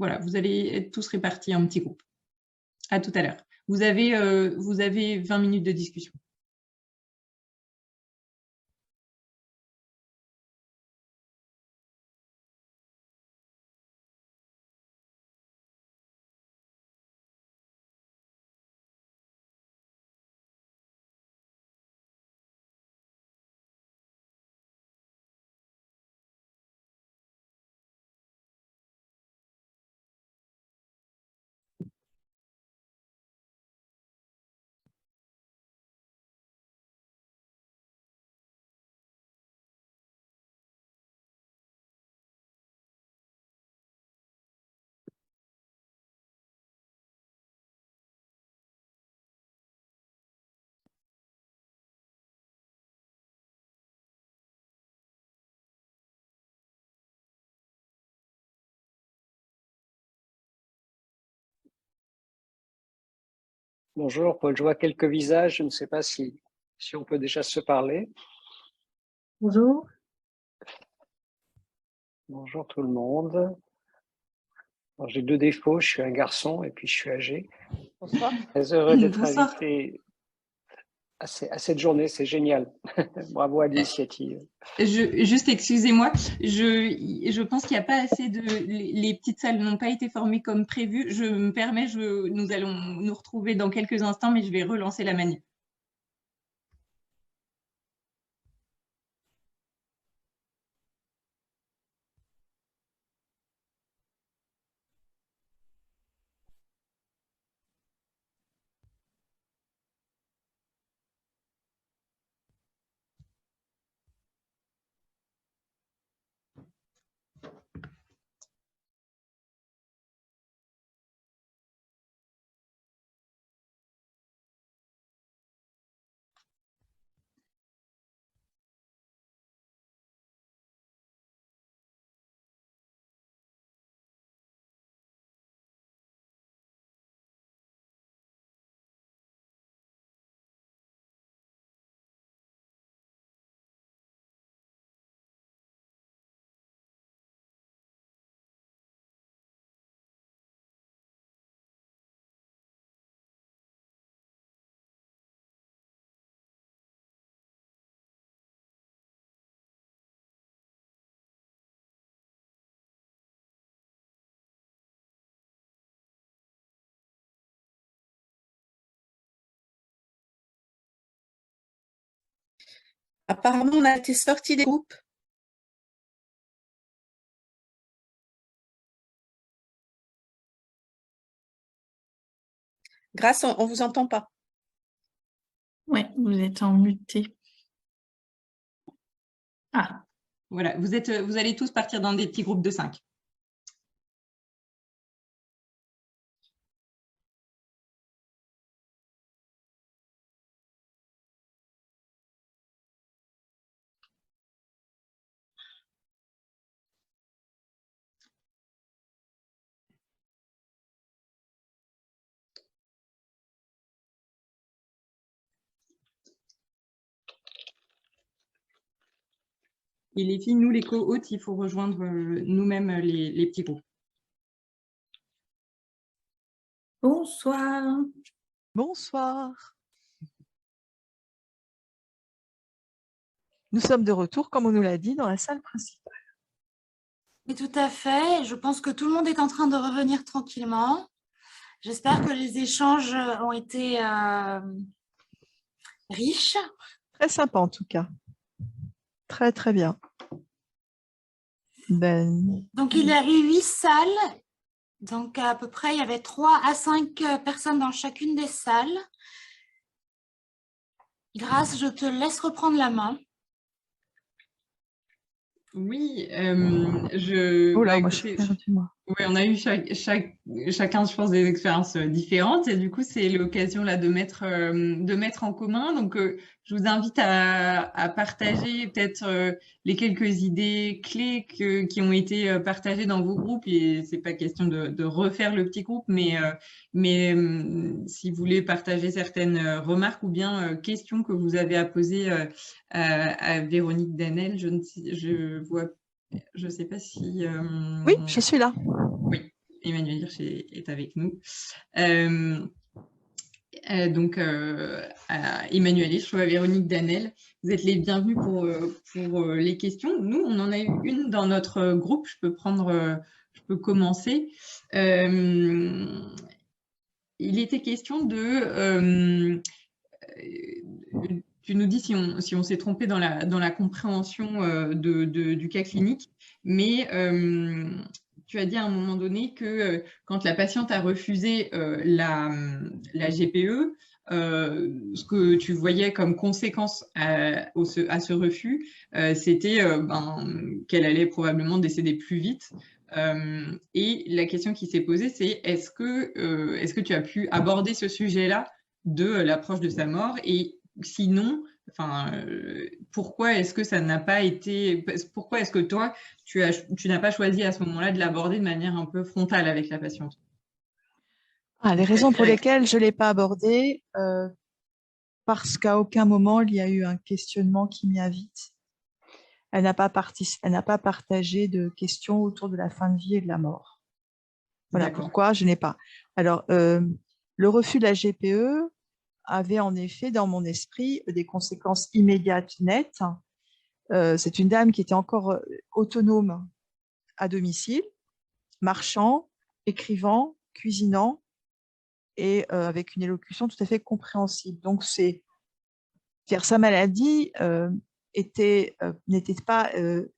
Voilà, vous allez être tous répartis en petits groupes. À tout à l'heure. Vous avez 20 minutes de discussion. Bonjour, Paul, je vois quelques visages, je ne sais pas si on peut déjà se parler. Bonjour. Bonjour tout le monde. J'ai deux défauts, je suis un garçon et puis je suis âgé. Bonsoir. Très heureux d'être Bonsoir. invité à cette journée, c'est génial. Bravo à l'initiative. Juste, excusez-moi, je pense qu'il n'y a pas assez de... Les petites salles n'ont pas été formées comme prévu. Je me permets, nous allons nous retrouver dans quelques instants, mais je vais relancer la manip. Apparemment, on a été sorti des groupes. Grâce, on ne vous entend pas. Oui, vous êtes en muté. Ah. Voilà, vous allez tous partir dans des petits groupes de 5. Et les filles, nous, les co-hôtes, il faut rejoindre nous-mêmes les petits groupes. Bonsoir. Bonsoir. Nous sommes de retour, comme on nous l'a dit, dans la salle principale. Oui, tout à fait. Je pense que tout le monde est en train de revenir tranquillement. J'espère que les échanges ont été riches. Très sympa en tout cas. Très, très bien. Ben, Donc, il y a eu 8 salles. Donc, à peu près, il y avait 3 à 5 personnes dans chacune des salles. Grace, je te laisse reprendre la main. Oui, oh là, bah, moi je suis écoutez, perdue, moi. ouais, on a eu chacun, je pense, des expériences différentes et du coup, c'est l'occasion là de mettre en commun. Donc, je vous invite à partager peut-être les quelques idées clés qui ont été partagées dans vos groupes. Et c'est pas question de refaire le petit groupe, mais si vous voulez partager certaines remarques ou bien questions que vous avez à poser à Véronique Danel, je sais pas si. Oui, je suis là. Oui, Emmanuel Hirsch est avec nous. Donc, Emmanuel Hirsch ou Véronique Danel, vous êtes les bienvenus pour les questions. Nous, on en a eu une dans notre groupe. Je peux commencer. Il était question de tu nous dis si on s'est trompé dans la compréhension du cas clinique, mais tu as dit à un moment donné que quand la patiente a refusé la GPE, ce que tu voyais comme conséquence à ce refus, c'était qu'elle allait probablement décéder plus vite. Et la question qui s'est posée, c'est est-ce que tu as pu aborder ce sujet-là de l'approche de sa mort et sinon, pourquoi est-ce que ça n'a pas été, pourquoi est-ce que toi, tu n'as pas choisi à ce moment-là de l'aborder de manière un peu frontale avec la patiente? Les raisons pour lesquelles je ne l'ai pas abordé, parce qu'à aucun moment il y a eu un questionnement qui m'y invite. Elle n'a pas partagé de questions autour de la fin de vie et de la mort. Voilà pourquoi je n'ai pas. Alors, le refus de la GPE avait en effet dans mon esprit des conséquences immédiates nettes. C'est une dame qui était encore autonome à domicile, marchant, écrivant, cuisinant et avec une élocution tout à fait compréhensible. Donc, sa maladie n'était pas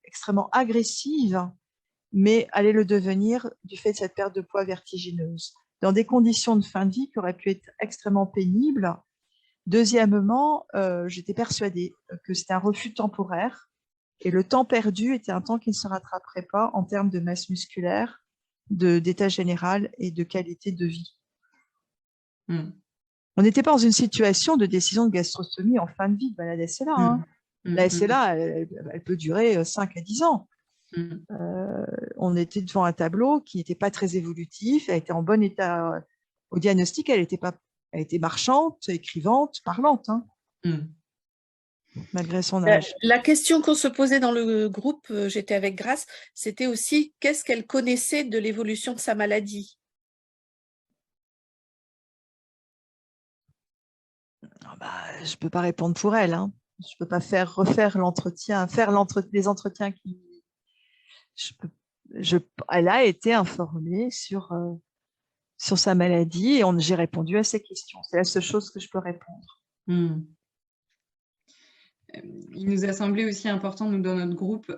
extrêmement agressive, mais allait le devenir du fait de cette perte de poids vertigineuse, dans des conditions de fin de vie qui auraient pu être extrêmement pénibles. Deuxièmement, j'étais persuadée que c'était un refus temporaire et le temps perdu était un temps qui ne se rattraperait pas en termes de masse musculaire, d'état général et de qualité de vie. On n'était pas dans une situation de décision de gastrostomie en fin de vie de la SLA. Hein. La SLA, elle peut durer 5 à 10 ans. On était devant un tableau qui n'était pas très évolutif, elle était en bon état au diagnostic, elle était marchante, écrivante, parlante, hein, malgré son âge. La question qu'on se posait dans le groupe, j'étais avec Grace, c'était aussi qu'est-ce qu'elle connaissait de l'évolution de sa maladie? Je ne peux pas répondre pour elle. Hein. Je ne peux pas refaire l'entretien, les entretiens qui... Elle a été informée sur sa maladie et j'ai répondu à ses questions. C'est la seule chose que je peux répondre. Il nous a semblé aussi important, nous, dans notre groupe,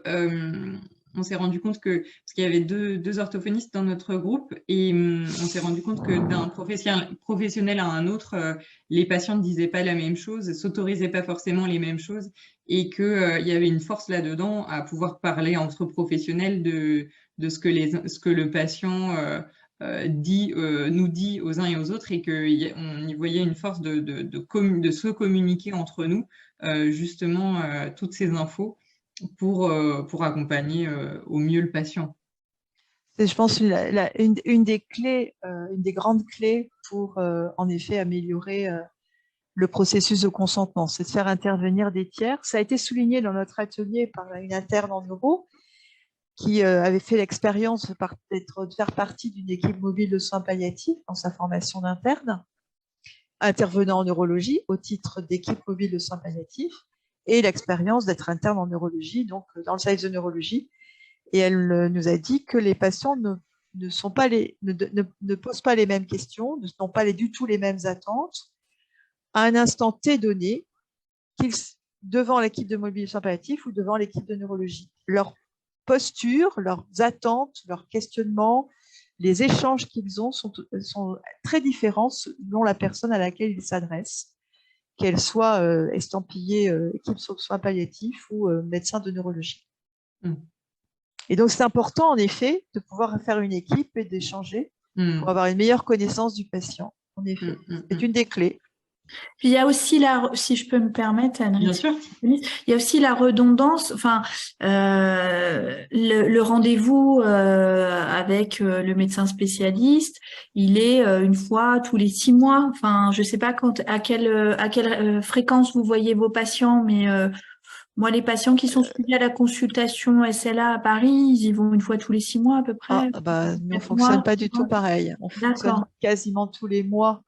on s'est rendu compte parce qu'il y avait deux orthophonistes dans notre groupe, et on s'est rendu compte que d'un professionnel à un autre, les patients ne disaient pas la même chose, s'autorisaient pas forcément les mêmes choses, et qu'il y avait une force là-dedans à pouvoir parler entre professionnels de ce que le patient nous dit aux uns et aux autres, et qu'on y voyait une force de se communiquer entre nous, justement, toutes ces infos pour accompagner au mieux le patient. C'est, je pense, une des clés, une des grandes clés pour, en effet, améliorer le processus de consentement, c'est de faire intervenir des tiers. Ça a été souligné dans notre atelier par une interne en neuro qui avait fait l'expérience de faire partie d'une équipe mobile de soins palliatifs dans sa formation d'interne, intervenant en neurologie au titre d'équipe mobile de soins palliatifs, et l'expérience d'être interne en neurologie, donc dans le service de neurologie. Et elle nous a dit que les patients ne posent pas les mêmes questions, n'ont pas du tout les mêmes attentes à un instant T donné, devant l'équipe de mobile de soins palliatifs ou devant l'équipe de neurologie. Leur posture, leurs attentes, leurs questionnements, les échanges qu'ils ont sont très différents selon la personne à laquelle ils s'adressent, qu'elle soit estampillée équipe de soins palliatifs ou médecin de neurologie. Et donc, c'est important, en effet, de pouvoir faire une équipe et d'échanger pour avoir une meilleure connaissance du patient. En effet, c'est une des clés. Puis il y a aussi si je peux me permettre, Anne, Bien sûr. il y a aussi la redondance, enfin, le rendez-vous avec le médecin spécialiste, il est une fois tous les 6 mois. Enfin, je sais pas à quelle fréquence vous voyez vos patients, mais moi, les patients qui sont suivis à la consultation SLA à Paris, ils y vont une fois tous les 6 mois à peu près. Nous, on ne fonctionne pas du tout pareil. On fonctionne quasiment tous les mois.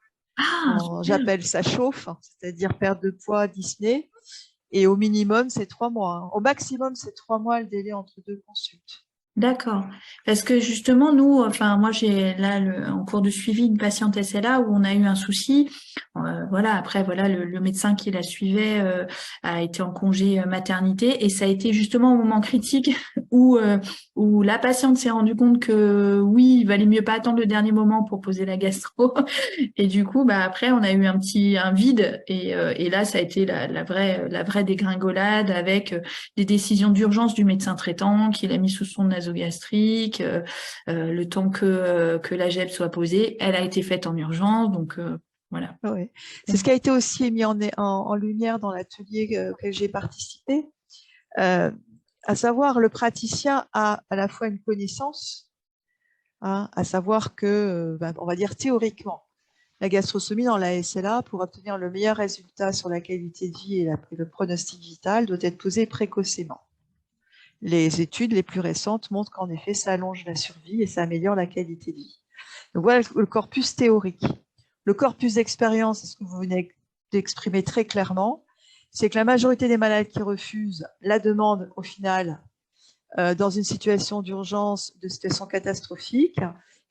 J'appelle ça chauffe, c'est-à-dire perte de poids, dyspnée. Et au minimum, c'est 3 mois. Au maximum, c'est 3 mois le délai entre 2 consultes. D'accord. Parce que justement, nous, enfin, moi, j'ai là, en cours de suivi, une patiente SLA où on a eu un souci. Voilà, après, voilà, le médecin qui la suivait a été en congé maternité et ça a été justement au moment critique où la patiente s'est rendue compte que oui, il valait mieux pas attendre le dernier moment pour poser la gastro. Et du coup, après, on a eu un vide et là, ça a été la vraie dégringolade avec des décisions d'urgence du médecin traitant qui l'a mis sous sonde nasogastrique, le temps que la GEP soit posée. Elle a été faite en urgence, donc voilà. Oui. C'est ce qui a été aussi mis en lumière dans l'atelier auquel j'ai participé, à savoir le praticien a à la fois une connaissance, à savoir que, on va dire théoriquement, la gastrostomie dans la SLA, pour obtenir le meilleur résultat sur la qualité de vie et le pronostic vital, doit être posée précocement. Les études les plus récentes montrent qu'en effet, ça allonge la survie et ça améliore la qualité de vie. Donc voilà le corpus théorique. Le corpus d'expérience, c'est ce que vous venez d'exprimer très clairement, c'est que la majorité des malades qui refusent la demande, au final, dans une situation d'urgence, de situation catastrophique,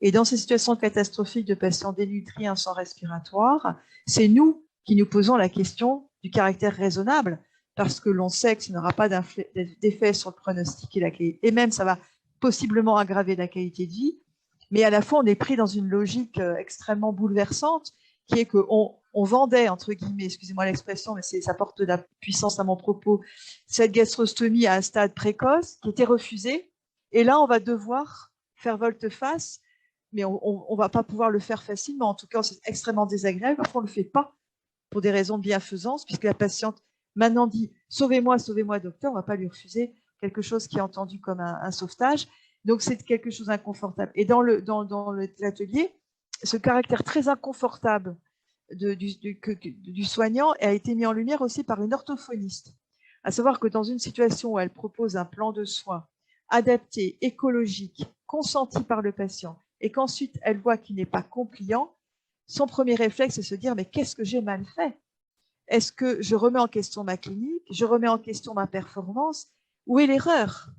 et dans ces situations catastrophiques de patients dénutris, un sang respiratoire, c'est nous qui nous posons la question du caractère raisonnable, parce que l'on sait que ça n'aura pas d'effet sur le pronostic et même ça va possiblement aggraver la qualité de vie, mais à la fois on est pris dans une logique extrêmement bouleversante, qui est qu'on vendait, entre guillemets, excusez-moi l'expression, mais ça porte de la puissance à mon propos, cette gastrostomie à un stade précoce qui était refusée, et là on va devoir faire volte-face, mais on ne va pas pouvoir le faire facilement, en tout cas c'est extrêmement désagréable, parfois on ne le fait pas pour des raisons de bienfaisance, puisque la patiente maintenant dit « sauvez-moi, sauvez-moi docteur », on ne va pas lui refuser quelque chose qui est entendu comme un sauvetage, donc c'est quelque chose d'inconfortable. Et dans l'atelier, ce caractère très inconfortable du soignant a été mis en lumière aussi par une orthophoniste, à savoir que dans une situation où elle propose un plan de soins adapté, écologique, consenti par le patient, et qu'ensuite elle voit qu'il n'est pas compliant, son premier réflexe, c'est de se dire « mais qu'est-ce que j'ai mal fait ? Est-ce que je remets en question ma clinique? Je remets en question ma performance? Où est l'erreur ?»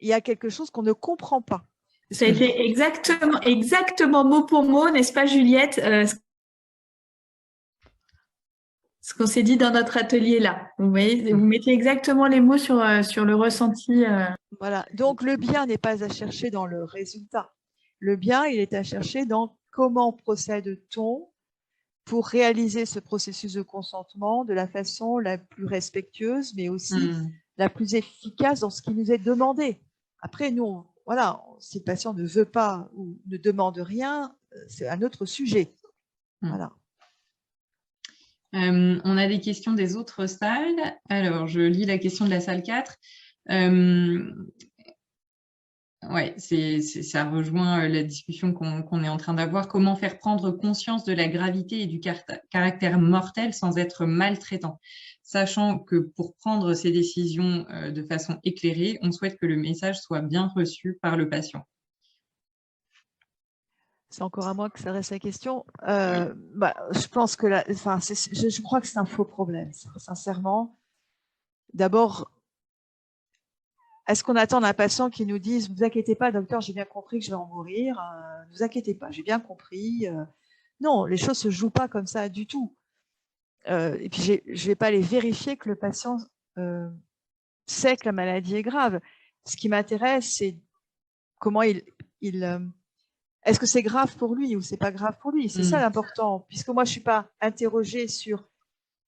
Il y a quelque chose qu'on ne comprend pas. Ça a été exactement mot pour mot, n'est-ce pas Juliette, ce qu'on s'est dit dans notre atelier là. Vous voyez, vous mettez exactement les mots sur le ressenti. Voilà. Donc le bien n'est pas à chercher dans le résultat. Le bien, il est à chercher dans comment procède-t-on pour réaliser ce processus de consentement de la façon la plus respectueuse, mais aussi la plus efficace dans ce qui nous est demandé. Après, nous, voilà, si le patient ne veut pas ou ne demande rien, c'est un autre sujet. Voilà. On a des questions des autres salles. Alors, je lis la question de la salle 4. Ouais, ça rejoint la discussion qu'on est en train d'avoir. Comment faire prendre conscience de la gravité et du caractère mortel sans être maltraitant, sachant que pour prendre ces décisions de façon éclairée, on souhaite que le message soit bien reçu par le patient. C'est encore à moi que s'adresse la question. Oui. Je pense que je crois que c'est un faux problème, sincèrement. D'abord, est-ce qu'on attend d'un patient qui nous dise « Ne vous inquiétez pas, docteur, j'ai bien compris que je vais en mourir. Ne vous inquiétez pas, j'ai bien compris. » Non, les choses ne se jouent pas comme ça du tout. Et puis, je ne vais pas aller vérifier que le patient sait que la maladie est grave. Ce qui m'intéresse, c'est comment est-ce que c'est grave pour lui ou c'est pas grave pour lui? C'est ça l'important. Puisque moi, je ne suis pas interrogée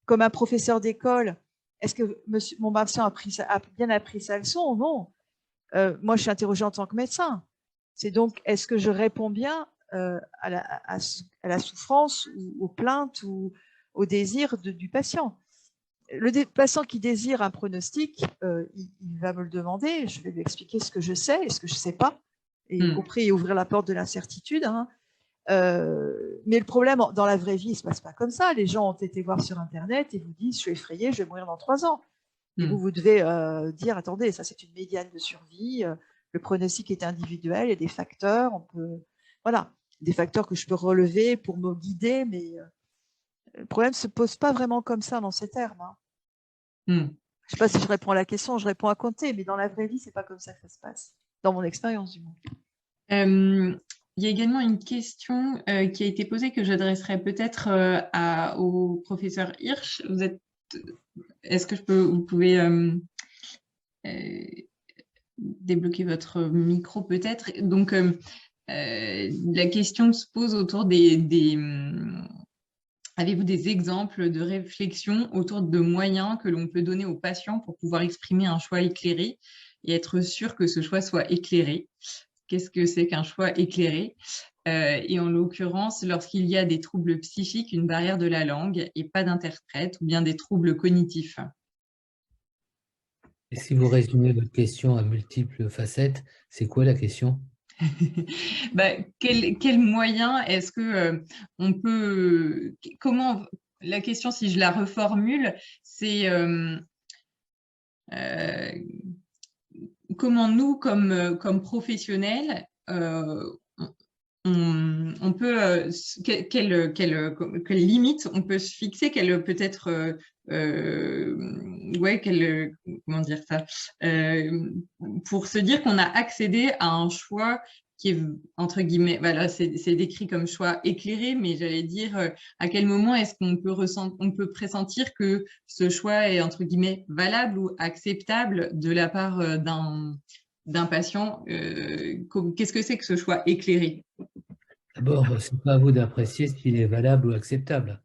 comme un professeur d'école, est-ce que mon patient a bien appris sa leçon? Non. Moi, je suis interrogée en tant que médecin. C'est donc, est-ce que je réponds bien à la souffrance ou aux plaintes ou au désir du patient? Le patient qui désire un pronostic, il va me le demander. Je vais lui expliquer ce que je sais et ce que je ne sais pas, et y compris ouvrir la porte de l'incertitude. Hein. Mais le problème, dans la vraie vie, il ne se passe pas comme ça. Les gens ont été voir sur Internet et vous disent « Je suis effrayé, je vais mourir dans 3 ans ». Et vous devez dire « Attendez, ça c'est une médiane de survie, le pronostic est individuel, il y a des facteurs, voilà, des facteurs que je peux relever pour me guider, mais le problème ne se pose pas vraiment comme ça dans ces termes. Hein. Je ne sais pas si je réponds à la question, je réponds à compter, mais dans la vraie vie, ce n'est pas comme ça que ça se passe, dans mon expérience du moins. Il y a également une question qui a été posée que j'adresserai peut-être au professeur Hirsch. Est-ce que vous pouvez débloquer votre micro peut-être? Donc, la question se pose autour avez-vous des exemples de réflexion autour de moyens que l'on peut donner aux patients pour pouvoir exprimer un choix éclairé et être sûr que ce choix soit éclairé? Qu'est-ce que c'est qu'un choix éclairé? Et en l'occurrence, lorsqu'il y a des troubles psychiques, une barrière de la langue et pas d'interprète, ou bien des troubles cognitifs. Et si vous résumez votre question à multiples facettes, c'est quoi la question? Quel moyen est-ce que on peut... La question, si je la reformule, c'est comment nous, comme professionnels, on peut, quelle limite on peut se fixer, quelle peut-être, comment dire ça, pour se dire qu'on a accédé à un choix qui est, entre guillemets, voilà, c'est décrit comme choix éclairé, mais j'allais dire, à quel moment est-ce qu'on peut pressentir que ce choix est, entre guillemets, valable ou acceptable de la part d'un patient? Qu'est-ce que c'est que ce choix éclairé? D'abord, ce n'est pas à vous d'apprécier s'il est valable ou acceptable.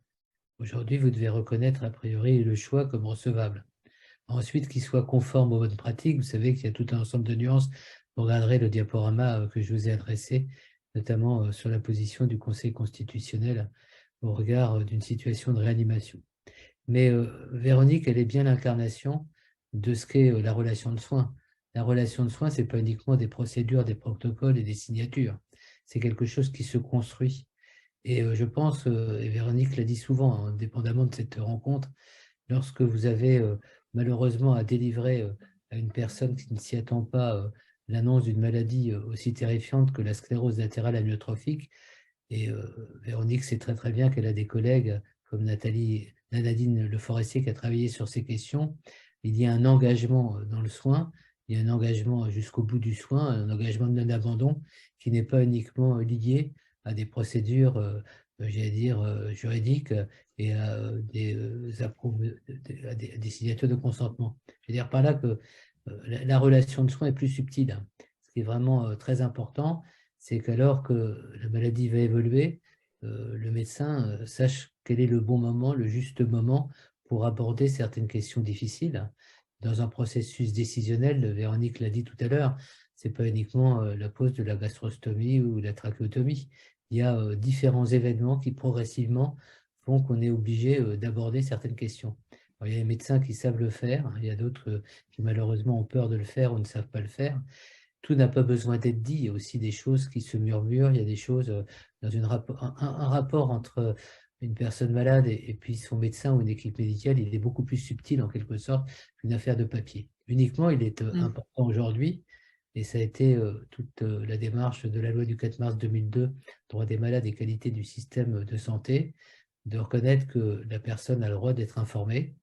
Aujourd'hui, vous devez reconnaître a priori le choix comme recevable. Ensuite, qu'il soit conforme aux bonnes pratiques. Vous savez qu'il y a tout un ensemble de nuances. Vous regarderez le diaporama que je vous ai adressé, notamment sur la position du Conseil constitutionnel au regard d'une situation de réanimation. Mais Véronique, elle est bien l'incarnation de ce qu'est la relation de soins. La relation de soins, ce n'est pas uniquement des procédures, des protocoles et des signatures. C'est quelque chose qui se construit. Et je pense, et Véronique l'a dit souvent, indépendamment de cette rencontre, lorsque vous avez malheureusement à délivrer à une personne qui ne s'y attend pas l'annonce d'une maladie aussi terrifiante que la sclérose latérale amyotrophique, et Véronique sait très très bien qu'elle a des collègues comme Nadine Le Forestier qui a travaillé sur ces questions. Il y a un engagement dans le soin, il y a un engagement jusqu'au bout du soin, un engagement de non-abandon qui n'est pas uniquement lié à des procédures, j'allais dire, juridiques et à des signatures de consentement. Je veux dire par là que la relation de soins est plus subtile. Ce qui est vraiment très important, c'est qu'alors que la maladie va évoluer, le médecin sache quel est le bon moment, le juste moment pour aborder certaines questions difficiles. Dans un processus décisionnel, Véronique l'a dit tout à l'heure, ce n'est pas uniquement la pose de la gastrostomie ou la trachéotomie. Il y a différents événements qui progressivement font qu'on est obligé d'aborder certaines questions. Alors, il y a les médecins qui savent le faire, il y a d'autres qui malheureusement ont peur de le faire ou ne savent pas le faire. tout n'a pas besoin d'être dit. Il y a aussi des choses qui se murmurent. Il y a des choses dans un rapport entre une personne malade et puis son médecin ou une équipe médicale, il est beaucoup plus subtil en quelque sorte qu'une affaire de papier. Uniquement, il est important aujourd'hui, et ça a été toute la démarche de la loi du 4 mars 2002, droit des malades et qualité du système de santé, de reconnaître que la personne a le droit d'être informée,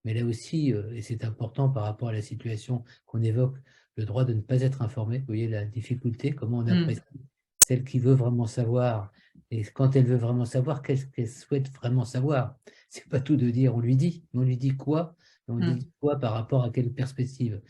mais là aussi, et c'est important par rapport à la situation qu'on évoque, le droit de ne pas être informé. Vous voyez la difficulté, comment on apprécie celle qui veut vraiment savoir, et quand elle veut vraiment savoir, qu'est-ce qu'elle souhaite vraiment savoir. C'est pas tout de dire on lui dit, mais on lui dit quoi, et on dit quoi par rapport à quelle perspective.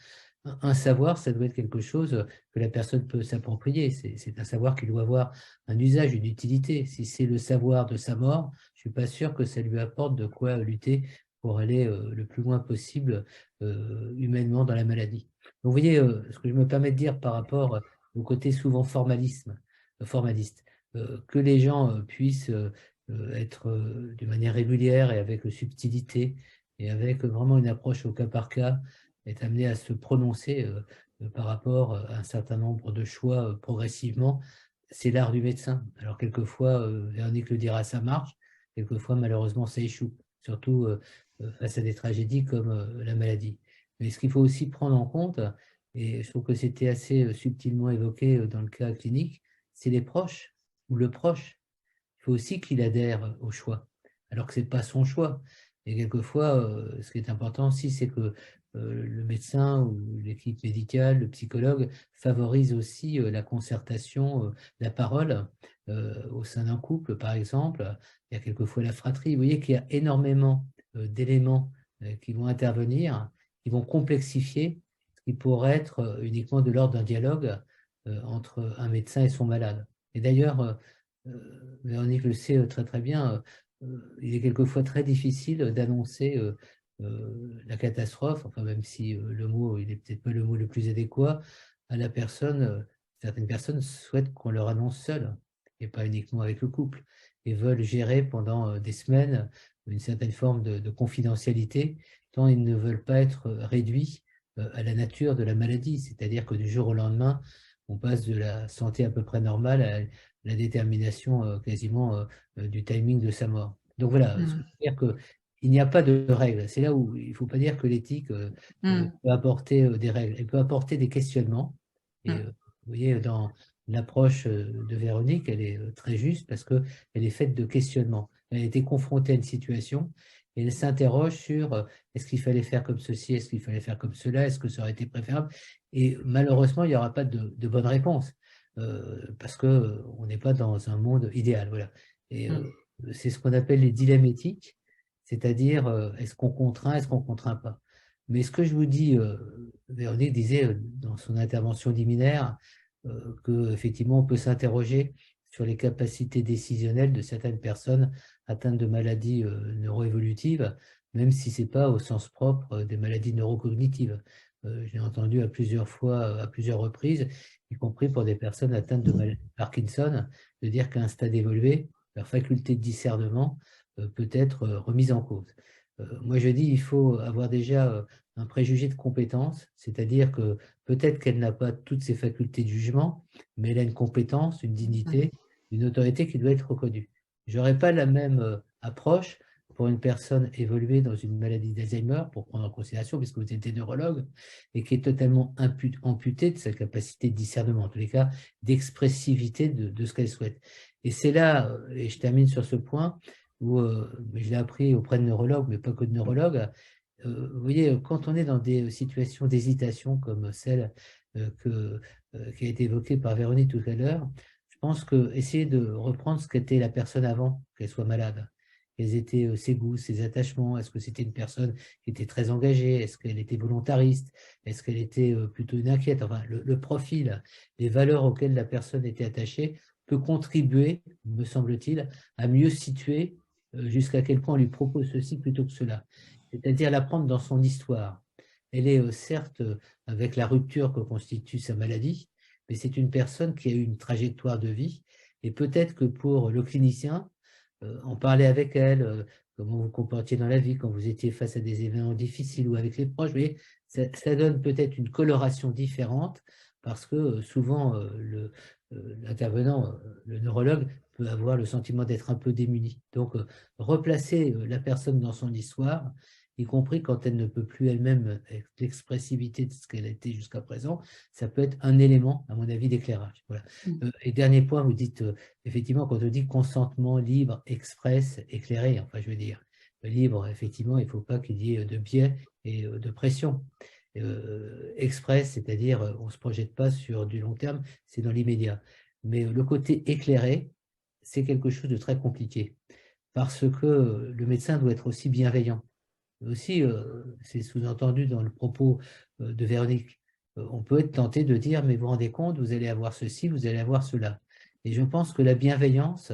Un savoir, ça doit être quelque chose que la personne peut s'approprier. C'est un savoir qui doit avoir un usage, une utilité. Si c'est le savoir de sa mort, je ne suis pas sûr que ça lui apporte de quoi lutter pour aller le plus loin possible humainement dans la maladie. Donc, vous voyez, ce que je me permets de dire par rapport au côté souvent formaliste, que les gens puissent être de manière régulière et avec subtilité et avec vraiment une approche au cas par cas, est amené à se prononcer par rapport à un certain nombre de choix progressivement. C'est l'art du médecin. Alors quelquefois, Véronique le dira, ça marche, quelquefois malheureusement ça échoue, surtout face à des tragédies comme la maladie. Mais ce qu'il faut aussi prendre en compte, et je trouve que c'était assez subtilement évoqué dans le cas clinique, c'est les proches ou le proche. Il faut aussi qu'il adhère au choix, alors que ce n'est pas son choix. Et quelquefois, ce qui est important aussi, c'est que le médecin ou l'équipe médicale, le psychologue, favorise aussi la concertation, la parole au sein d'un couple, par exemple. Il y a quelquefois la fratrie. Vous voyez qu'il y a énormément d'éléments qui vont intervenir, qui vont complexifier ce qui pourrait être uniquement de l'ordre d'un dialogue entre un médecin et son malade. Et d'ailleurs, Véronique le sait très très bien, il est quelquefois très difficile d'annoncer la catastrophe, enfin même si le mot, il n'est peut-être pas le mot le plus adéquat, à la personne. Certaines personnes souhaitent qu'on leur annonce seul, et pas uniquement avec le couple, et veulent gérer pendant des semaines une certaine forme de confidentialité, tant ils ne veulent pas être réduits à la nature de la maladie, c'est-à-dire que du jour au lendemain, on passe de la santé à peu près normale à la détermination quasiment du timing de sa mort. Donc voilà, ce que je veux dire qu'il n'y a pas de règles. C'est là où il ne faut pas dire que l'éthique peut apporter des règles. Elle peut apporter des questionnements. Et vous voyez, dans l'approche de Véronique, elle est très juste parce qu'elle est faite de questionnements. Elle a été confrontée à une situation et elle s'interroge sur est-ce qu'il fallait faire comme ceci, est-ce qu'il fallait faire comme cela, est-ce que ça aurait été préférable. Et malheureusement, il n'y aura pas de bonne réponse parce qu'on n'est pas dans un monde idéal. Voilà. Et c'est ce qu'on appelle les dilemmes éthiques, c'est-à-dire est-ce qu'on contraint, est-ce qu'on ne contraint pas. Mais ce que je vous dis, Véronique disait dans son intervention liminaire qu'effectivement on peut s'interroger sur les capacités décisionnelles de certaines personnes atteintes de maladies neuroévolutives, même si ce n'est pas au sens propre des maladies neurocognitives. J'ai entendu à plusieurs reprises, y compris pour des personnes atteintes de maladie de Parkinson, de dire qu'à un stade évolué, leur faculté de discernement peut être remise en cause. Moi, je dis il faut avoir déjà un préjugé de compétence, c'est-à-dire que peut-être qu'elle n'a pas toutes ses facultés de jugement, mais elle a une compétence, une dignité, une autorité qui doit être reconnue. Je n'aurais pas la même approche pour une personne évoluée dans une maladie d'Alzheimer, pour prendre en considération, puisque vous êtes neurologue, et qui est totalement amputée de sa capacité de discernement, en tous les cas d'expressivité de ce qu'elle souhaite. Et c'est là, et je termine sur ce point, où je l'ai appris auprès de neurologues, mais pas que de neurologues, vous voyez, quand on est dans des situations d'hésitation comme celle qui a été évoquée par Véronique tout à l'heure, je pense qu'essayer de reprendre ce qu'était la personne avant qu'elle soit malade, quels étaient ses goûts, ses attachements, est-ce que c'était une personne qui était très engagée, est-ce qu'elle était volontariste, est-ce qu'elle était plutôt une inquiète, enfin le profil, les valeurs auxquelles la personne était attachée peut contribuer, me semble-t-il, à mieux situer jusqu'à quel point on lui propose ceci plutôt que cela. C'est-à-dire la prendre dans son histoire. Elle est certes avec la rupture que constitue sa maladie, mais c'est une personne qui a eu une trajectoire de vie, et peut-être que pour le clinicien, en parler avec elle, comment vous vous comportiez dans la vie quand vous étiez face à des événements difficiles ou avec les proches, vous voyez, ça donne peut-être une coloration différente parce que souvent, l'intervenant, le neurologue, peut avoir le sentiment d'être un peu démuni. Donc, replacer la personne dans son histoire, y compris quand elle ne peut plus elle-même être l'expressivité de ce qu'elle a été jusqu'à présent, ça peut être un élément, à mon avis, d'éclairage. Voilà. Et dernier point, vous dites, effectivement, quand on dit consentement libre, express, éclairé, enfin, je veux dire, libre, effectivement, il ne faut pas qu'il y ait de biais et de pression. Express, c'est-à-dire on ne se projette pas sur du long terme, c'est dans l'immédiat. Mais le côté éclairé, c'est quelque chose de très compliqué, parce que le médecin doit être aussi bienveillant. Aussi, c'est sous-entendu dans le propos de Véronique, on peut être tenté de dire, mais vous vous rendez compte, vous allez avoir ceci, vous allez avoir cela. Et je pense que la bienveillance,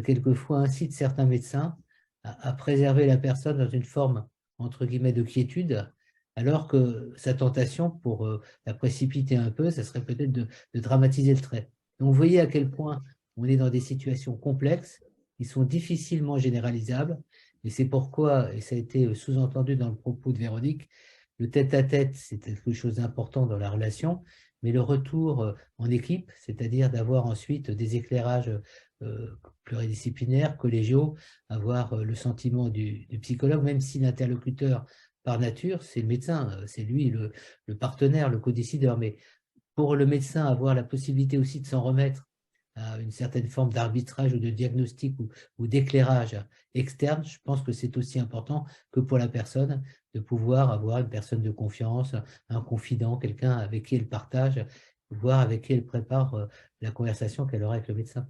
quelquefois, incite certains médecins à préserver la personne dans une forme, entre guillemets, de quiétude, alors que sa tentation, pour la précipiter un peu, ça serait peut-être de dramatiser le trait. Donc, vous voyez à quel point on est dans des situations complexes qui sont difficilement généralisables, et c'est pourquoi, et ça a été sous-entendu dans le propos de Véronique, le tête-à-tête, c'est quelque chose d'important dans la relation, mais le retour en équipe, c'est-à-dire d'avoir ensuite des éclairages pluridisciplinaires, collégiaux, avoir le sentiment du psychologue, même si l'interlocuteur, par nature, c'est le médecin, c'est lui le partenaire, le co-décideur, mais pour le médecin, avoir la possibilité aussi de s'en remettre à une certaine forme d'arbitrage ou de diagnostic ou d'éclairage externe, je pense que c'est aussi important que pour la personne de pouvoir avoir une personne de confiance, un confident, quelqu'un avec qui elle partage, voire avec qui elle prépare la conversation qu'elle aura avec le médecin.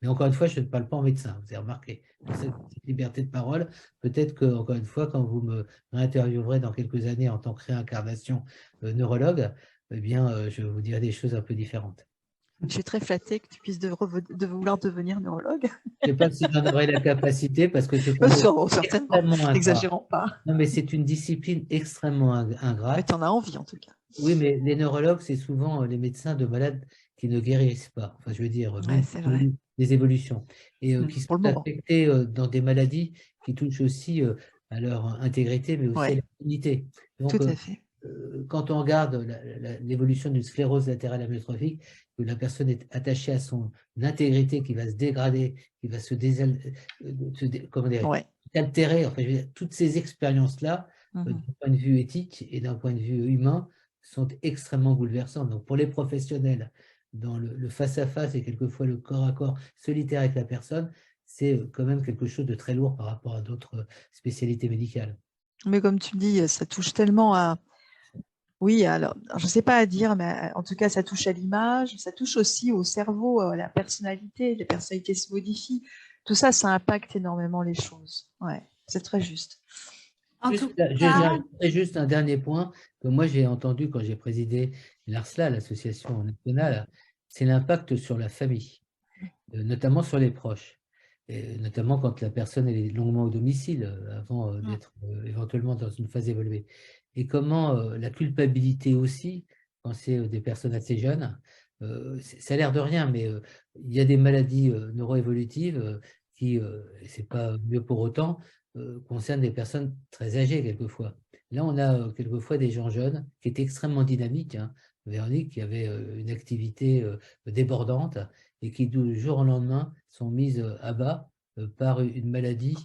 Mais encore une fois, je ne parle pas en médecin, vous avez remarqué. Cette liberté de parole, peut-être que, encore une fois, quand vous me réinterviewerez dans quelques années en tant que réincarnation neurologue, eh bien, je vous dirai des choses un peu différentes. Je suis très flattée que tu puisses de vouloir devenir neurologue. Je ne sais pas si j'en aurai la capacité, parce que c'est Certainement, extrêmement ingrat. n'exagérons pas. Non, mais c'est une discipline extrêmement ingrate. Mais tu en as envie, en tout cas. Oui, mais les neurologues, c'est souvent les médecins de malades qui ne guérissent pas. Enfin, je veux dire, même c'est vrai. des évolutions. Et qui Pour sont le moment. affectés dans des maladies qui touchent aussi à leur intégrité, mais aussi à leur dignité. Donc, tout à fait. quand on regarde l'évolution d'une sclérose latérale amyotrophique, que la personne est attachée à son intégrité qui va se dégrader, qui va se altérer, enfin, je veux dire, toutes ces expériences-là, d'un point de vue éthique et d'un point de vue humain, sont extrêmement bouleversantes. Donc, pour les professionnels, dans le face-à-face et quelquefois le corps-à-corps solitaire avec la personne, c'est quand même quelque chose de très lourd par rapport à d'autres spécialités médicales. Mais comme tu dis, ça touche tellement à... Oui, alors, je ne sais pas à dire, mais en tout cas, ça touche à l'image, ça touche aussi au cerveau, à la personnalité, les personnalités se modifient. Tout ça, ça impacte énormément les choses. Ouais, c'est très juste. Juste un dernier point que moi j'ai entendu quand j'ai présidé l'ARSLA, l'association nationale, c'est l'impact sur la famille, notamment sur les proches, et notamment quand la personne est longuement au domicile avant d'être éventuellement dans une phase évoluée. Et comment la culpabilité aussi, quand c'est des personnes assez jeunes, ça a l'air de rien, mais il y a des maladies neuroévolutives qui, et ce n'est pas mieux pour autant, concernent des personnes très âgées quelquefois. Là, on a quelquefois des gens jeunes qui étaient extrêmement dynamiques, hein. Véronique, qui avait une activité débordante et qui, du jour au lendemain, sont mises à bas par une maladie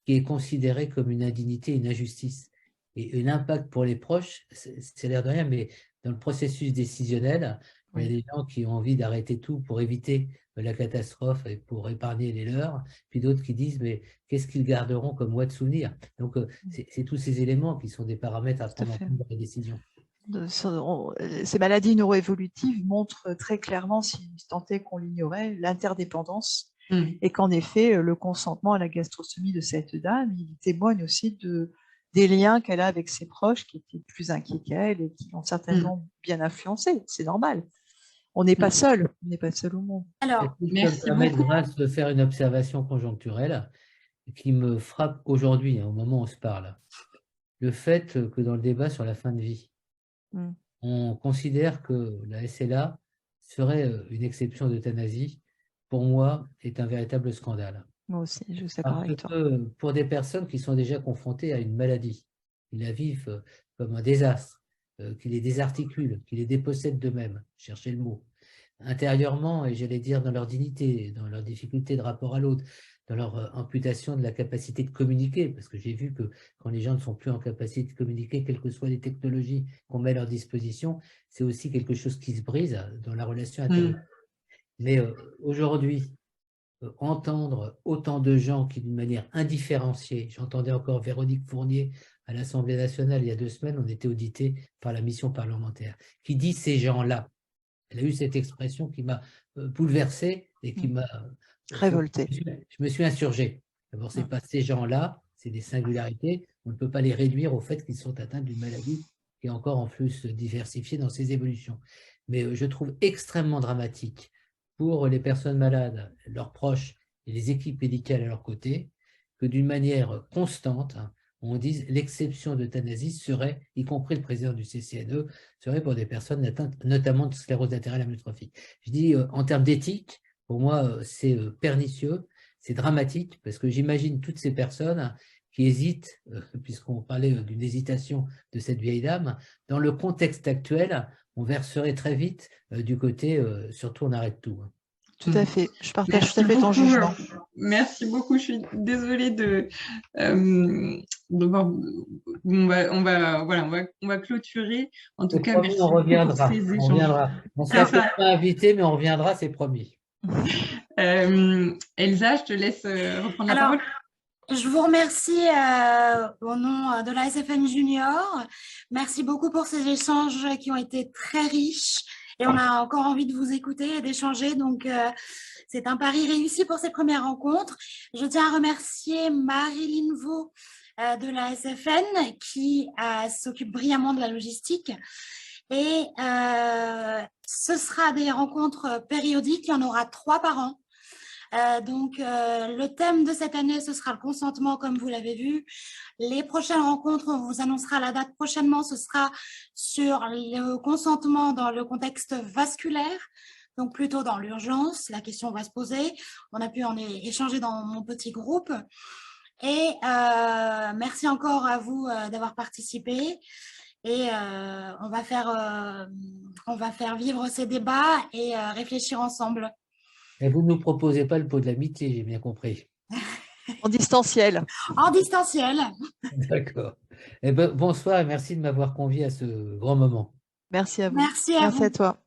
qui est considérée comme une indignité, une injustice. Et l'impact pour les proches, c'est l'air de rien, mais dans le processus décisionnel, il y a des gens qui ont envie d'arrêter tout pour éviter la catastrophe et pour épargner les leurs, puis d'autres qui disent, mais qu'est-ce qu'ils garderont comme moi de souvenir? Donc, c'est tous ces éléments qui sont des paramètres à prendre en compte dans les décisions. Ces maladies neuroévolutives montrent très clairement, si tant est qu'on l'ignorait, l'interdépendance et qu'en effet, le consentement à la gastrostomie de cette dame, il témoigne aussi des liens qu'elle a avec ses proches qui étaient plus inquiets qu'elle et qui l'ont certainement bien influencé. C'est normal. On n'est pas seul. On n'est pas seul au monde. Alors, merci beaucoup. Grâce de faire une observation conjoncturelle qui me frappe aujourd'hui, au moment où on se parle. Le fait que dans le débat sur la fin de vie, on considère que la SLA serait une exception d'euthanasie, pour moi, est un véritable scandale. Moi aussi, je sais pas avec toi. Pour des personnes qui sont déjà confrontées à une maladie, ils la vivent comme un désastre. qui les désarticulent, qui les dépossèdent d'eux-mêmes, cherchez le mot, intérieurement, et j'allais dire dans leur dignité, dans leur difficulté de rapport à l'autre, dans leur amputation de la capacité de communiquer, parce que j'ai vu que quand les gens ne sont plus en capacité de communiquer, quelles que soient les technologies qu'on met à leur disposition, c'est aussi quelque chose qui se brise dans la relation intérieure. Mais aujourd'hui, entendre autant de gens qui, d'une manière indifférenciée, j'entendais encore Véronique Fournier à l'Assemblée nationale il y a 2 semaines, on était audité par la mission parlementaire, qui dit ces gens-là. Elle a eu cette expression qui m'a bouleversé et qui m'a… Révolté. Je me suis insurgé. D'abord, ce n'est pas ces gens-là, c'est des singularités. On ne peut pas les réduire au fait qu'ils sont atteints d'une maladie qui est encore en plus diversifiée dans ses évolutions. Mais je trouve extrêmement dramatique pour les personnes malades, leurs proches et les équipes médicales à leur côté, que d'une manière constante, on dise l'exception d'euthanasie serait, y compris le président du CCNE, serait pour des personnes atteintes notamment de sclérose latérale amyotrophique. Je dis en termes d'éthique, pour moi c'est pernicieux, c'est dramatique, parce que j'imagine toutes ces personnes qui hésitent, puisqu'on parlait d'une hésitation de cette vieille dame, dans le contexte actuel, on verserait très vite du côté surtout on arrête tout. Tout à fait, je partage Merci tout à fait ton beaucoup, jugement. Merci beaucoup, je suis désolée de… on va clôturer. En tout cas, merci on reviendra, pour ces on échanges. reviendra. On sera peut-être pas invité, mais on reviendra, c'est promis. Elsa, je te laisse reprendre la parole. Je vous remercie au nom de la SFN Junior. Merci beaucoup pour ces échanges qui ont été très riches et on a encore envie de vous écouter et d'échanger. Donc, c'est un pari réussi pour ces premières rencontres. Je tiens à remercier Marilyn Vaux de la SFN qui s'occupe brillamment de la logistique. Et ce sera des rencontres périodiques. Il y en aura 3 par an. Le thème de cette année, ce sera le consentement, comme vous l'avez vu. Les prochaines rencontres, on vous annoncera la date prochainement, ce sera sur le consentement dans le contexte vasculaire, donc plutôt dans l'urgence. La question va se poser. On a pu en échanger dans mon petit groupe. Et merci encore à vous d'avoir participé. Et on va faire vivre ces débats et réfléchir ensemble. Et vous ne nous proposez pas le pot de l'amitié, j'ai bien compris. En distanciel. En distanciel. D'accord. Eh ben, bonsoir et merci de m'avoir convié à ce grand moment. Merci à vous. Merci à vous. Merci à toi.